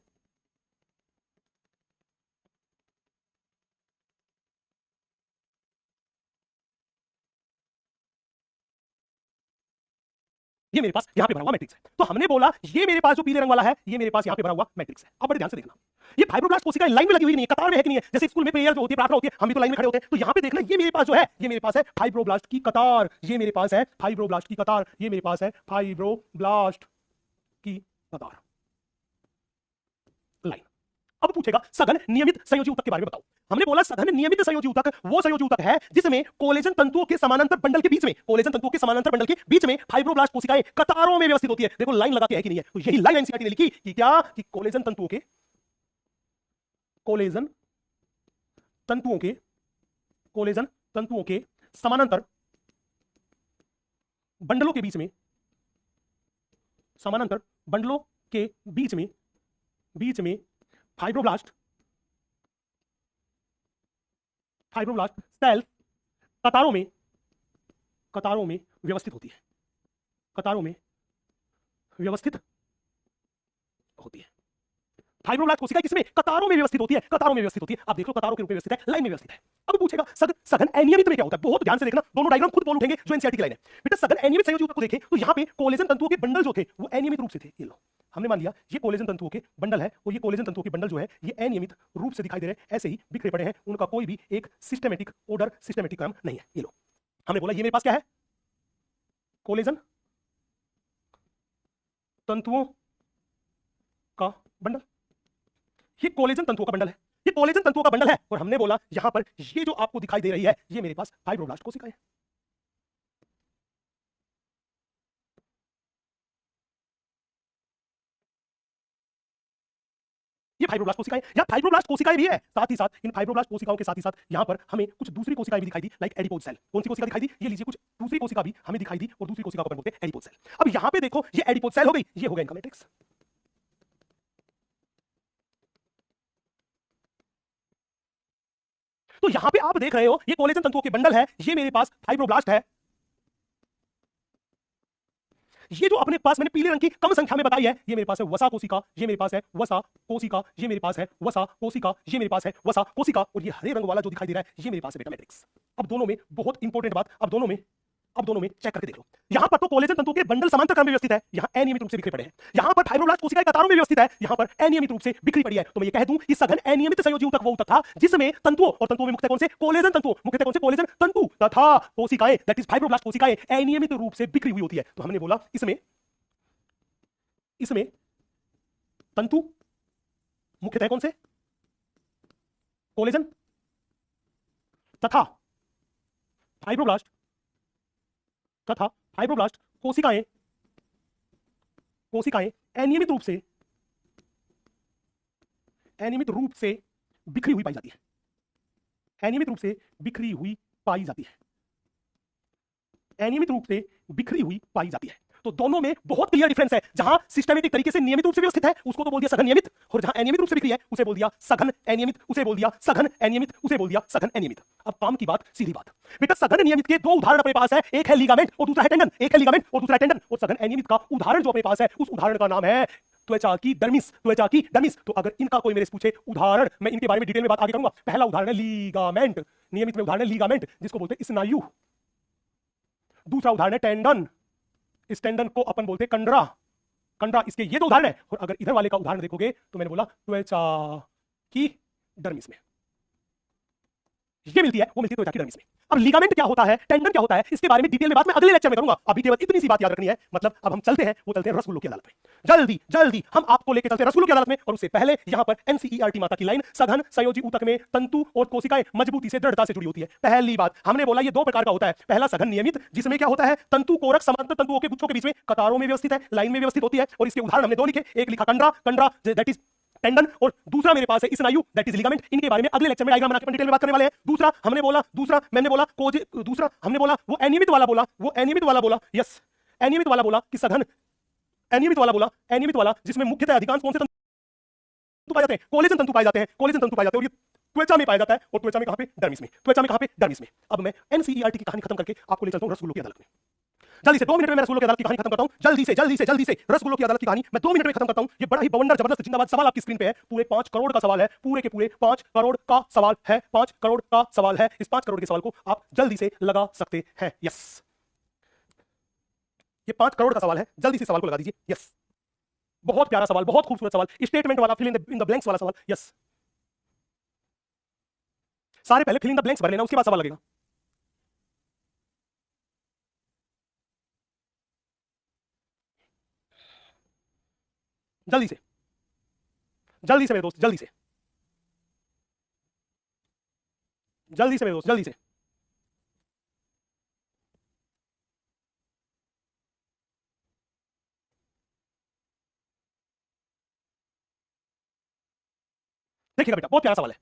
ये मेरे पास यहाँ पे भरा हुआ मैट्रिक्स है। तो हमने बोला ये मेरे पास जो पीले रंग वाला है, ये मेरे पास यहाँ पे भरा हुआ मैट्रिक्स है। अब बड़े ध्यान से देखना, ये फाइब्रोब्लास्ट कोशिकाएं लाइन में लगी हुई नहीं है, कतार में है कि नहीं है। जैसे स्कूल में प्रेयर जो होती है, प्रार्थना होती है, हम भी तो लाइन में खड़े होते हैं। तो यहाँ पे देखना, ये मेरे पास जो है, ये मेरे पास है फाइब्रोब्लास्ट की कतार, ये मेरे पास है फाइब्रोब्लास्ट की कतार, ये मेरे पास है फाइब्रोब्लास्ट की कतार लाइन। अब पूछेगा सघन नियमित संयोजी ऊतक के बारे में बताओ। हमने बोला सघन नियमित संयोजी ऊतक वो संयोजी ऊतक है जिसमें कोलेजन तंतुओं के समानांतर बंडल के बीच में, कोलेजन तंतुओं के समानांतर बंडल के बीच में फाइब्रोब्लास्ट कोशिकाएं कतारों में व्यवस्थित होती है। देखो लाइन लगा के है कि नहीं है, तो यही लाइन एनसीईआरटी ने लिखी कि क्या, कि कोलेजन तंतुओं के, कोलेजन तंतुओं के, कोलेजन तंतुओं के समानांतर बंडलों के बीच में, समानांतर बंडलों के बीच में फाइब्रोब्लास्ट सेल कतारों में व्यवस्थित होती है, कतारों में व्यवस्थित होती है। फाइब्रोब्लास्ट कोशिका किसमें? कतारों में व्यवस्थित होती है, कतारों में व्यवस्थित होती है। आप देख लो कतारों के रूप में व्यवस्थित है, लाइन में व्यवस्थित है। अब पूछेगा सघन अनियमित में क्या होता है? बहुत ध्यान से देखना, दोनों डायग्राम खुद बोल उठेंगे जो एनसीईआरटी की लाइन है। बेटा सघन अनियमित संयोजी ऊतक को देखें तो यहाँ पे कोलेजन तंतुओं के बंडल जो थे वो अनियमित रूप से थे। ये लो, हमने मान लिया ये कोलेजन तंतुओं के बंडल है और ये कोलेजन तंतुओं के बंडल जो है ये अनियमित रूप से दिखाई दे रहे हैं, ऐसे ही बिखरे पड़े हैं, उनका कोई भी एक सिस्टमेटिक ऑर्डर, सिस्टमेटिक क्रम नहीं है। ये लो, हमने बोला ये मेरे पास क्या है, कोलेजन तंतुओं का बंडल, ये कोलेजन तंतुओं का बंडल है, ये कोलेजन तंतुओं का बंडल है। और हमने बोला यहां पर ये जो आपको दिखाई दे रही है, ये मेरे पास फाइब्रोब्लास्ट कोशिकाएं हैं। ये फाइब्रोब्लास्ट कोशिकाएं या फाइब्रोब्लास्ट कोशिकाएं भी है। साथ ही साथ इन फाइब्रोब्लास्ट कोशिकाओं के साथ ही साथ यहां पर हमें कुछ दूसरी कोशिकाएं भी दिखाई दी, लाइक एडिपोज सेल। कौन सी कोशिका दिखाई दी? ये लीजिए, कुछ दूसरी कोशिका भी हमें दिखाई दी और दूसरी कोशिका को अपन बोलते हैं एडिपोज सेल। अब यहां पे देखो, ये एडिपोज सेल हो गई, ये हो गया इनका मैट्रिक्स। तो यहां पे आप देख रहे हो ये कोलेजन तंतुओं के बंडल है, ये मेरे पास फाइब्रोब्लास्ट है। ये जो अपने पास मैंने पीले रंग की कम संख्या में बताई है, ये मेरे पास है वसा कोशिका, ये मेरे पास है वसा कोशिका, ये मेरे पास है वसा कोशिका, ये मेरे पास है वसा कोशिका, और ये हरे रंग वाला जो दिखाई दे रहा है ये मेरे पास है बेटा मैट्रिक्स। अब दोनों में बहुत इंपॉर्टेंट बात, अब दोनों में चेक करके देख लो। यहां पर तो कोलेजन तंतुओं के बंडल समांतर क्रम में व्यवस्थित है, यहां अनियमित रूप से बिखरे पड़े हैं। यहां पर फाइब्रोब्लास्ट कोशिकाएं कतारों में व्यवस्थित है, यहां पर अनियमित रूप से बिखरी पड़ी है। तो मैं ये कह दूं कि सघन अनियमित संयोजी ऊतक वो ऊतक था जिसमें तंतुओं, और तंतुओं में मुख्यतः कौन से? कोलेजन तंतु, मुख्यतः कौन से? कोलेजन तंतु तथा कोशिकाएं, दैट इज फाइब्रोब्लास्ट कोशिकाएं अनियमित रूप से बिखरी हुई होती है। तो हमने बोला इसमें तंतु मुख्यतः कौन से? कोलेजन तथा फाइब्रोब्लास्ट कोशिकाएं अनियमित रूप से बिखरी हुई पाई जाती है, अनियमित रूप से बिखरी हुई पाई जाती है, अनियमित रूप से बिखरी हुई पाई जाती है। तो दोनों में बहुत क्लियर डिफरेंस है। जहां सिस्टमेटिक तरीके से नियमित रूप से व्यवस्थित है उसको तो बोल दिया सघन नियमित, और जहां अनियमित रूप से बिखरी है उसे बोल दिया सघन अनियमित, उसे बोल दिया सघन अनियमित, उसे बोल दिया सघन अनियमित। अब काम की बात, सीधी बात बेटा, सघन नियमित के दो उदाहरण अपने पास है, एक है लिगामेंट और दूसरा है टेंडन, एक है लिगामेंट और दूसरा है टेंडन। और सघन अनियमित का उदाहरण जो अपने पास है उस उदाहरण का नाम है त्वचा की डर्मिस, त्वचा की डर्मिस। तो अगर इनका कोई मेरे से पूछे उदाहरण, मैं इनके बारे में डिटेल में बात आगे करूंगा। पहला उदाहरण है लीगामेंट, नियमित में उदाहरण है लीगामेंट जिसको बोलते हैं स्नायु। दूसरा उदाहरण है टेंडन, इस टेंडन को अपन बोलते हैं कंडरा, कंडरा। इसके ये दो उदाहरण है। और अगर इधर वाले का उदाहरण देखोगे तो मैंने बोला त्वचा की डर्मिस में ये मिलती है, वो मिलती है त्वचा की डर्मिस में। अब लिगामेंट क्या होता है, टेंडन क्या होता है, इसके बारे में डिटेल में बात मैं अगले लेक्चर में करूंगा। अभी केवल इतनी सी बात याद रखनी है। मतलब अब हम चलते हैं, वो चलते हैं रसगुल्लों की अदालत में। जल्दी जल्दी हम आपको लेके चलते हैं रसगुल्लों की अदालत में। और उससे पहले यहां पर एनसीईआरटी माता की लाइन, सघन संयोजी ऊतक में तंतु और कोशिकाएं मजबूती से दृढ़ता से जुड़ी होती है। पहली बात हमने बोला ये दो प्रकार का होता है। पहला सघन नियमित, जिसमें क्या होता है, तंतु कोरक समांतर तंतुओं के गुच्छों के बीच में कतारों में व्यवस्थित है, लाइन में व्यवस्थित होती है। और इसके उदाहरण हमने दो लिखे, एक लिखा कंडरा, कंडरा दैट इज टेंडन, और दूसरा मेरे पास है स्नायु दैट इज लिगामेंट। इनके बारे में अगले लेक्चर में डायग्राम बना के डिटेल में बात करने वाले हैं। दूसरा हमने बोला, दूसरा हमने बोला वो अनियमित वाला बोला, वो अनियमित वाला बोला, यस अनियमित वाला बोला कि सघन अनियमित वाला बोला, अनियमित वाला जिसमें मुख्यतः अधिकांश कौन से तंतु पाए जाते हैं, कोलेजन तंतु पाए जाते हैं, कोलेजन तंतु पाए जाते हैं। और ये त्वचा में पाया जाता है, और त्वचा में कहां पे, डर्मिस में। त्वचा में कहां पे, डर्मिस में। अब मैं एनसीईआरटी की कहानी खत्म करके आपको ले चलता हूं रसगुल्लों की अदालत में। जल्दी से 2 मिनट में मैं रसगुल्लों की अदालत की कहानी खत्म करता हूं। जल्दी से रसगुल्लों की अदालत की कहानी मैं 2 मिनट में खत्म करता हूं। ये बड़ा ही बवंडर जबरदस्त जिंदाबाद सवाल आपकी स्क्रीन पे है। पूरे 5 करोड़ का सवाल है, पूरे के पूरे 5 करोड़ का सवाल है, 5 करोड़ का सवाल है। इस 5 करोड़ के सवाल को आप जल्दी से लगा सकते हैं, यस। ये 5 करोड़ का सवाल है, जल्दी से सवाल को लगा दीजिए, यस। बहुत प्यारा सवाल, बहुत खूबसूरत सवाल, स्टेटमेंट वाला, फिल इन द ब्लैंक्स वाला सवाल, यस। सारे पहले फिल इन द ब्लैंक्स भर लेना, उसके बाद सवाल लगेगा। जल्दी से मेरे दोस्त, जल्दी से मेरे दोस्त, जल्दी से। देखिएगा बेटा, बहुत प्यारा सवाल है।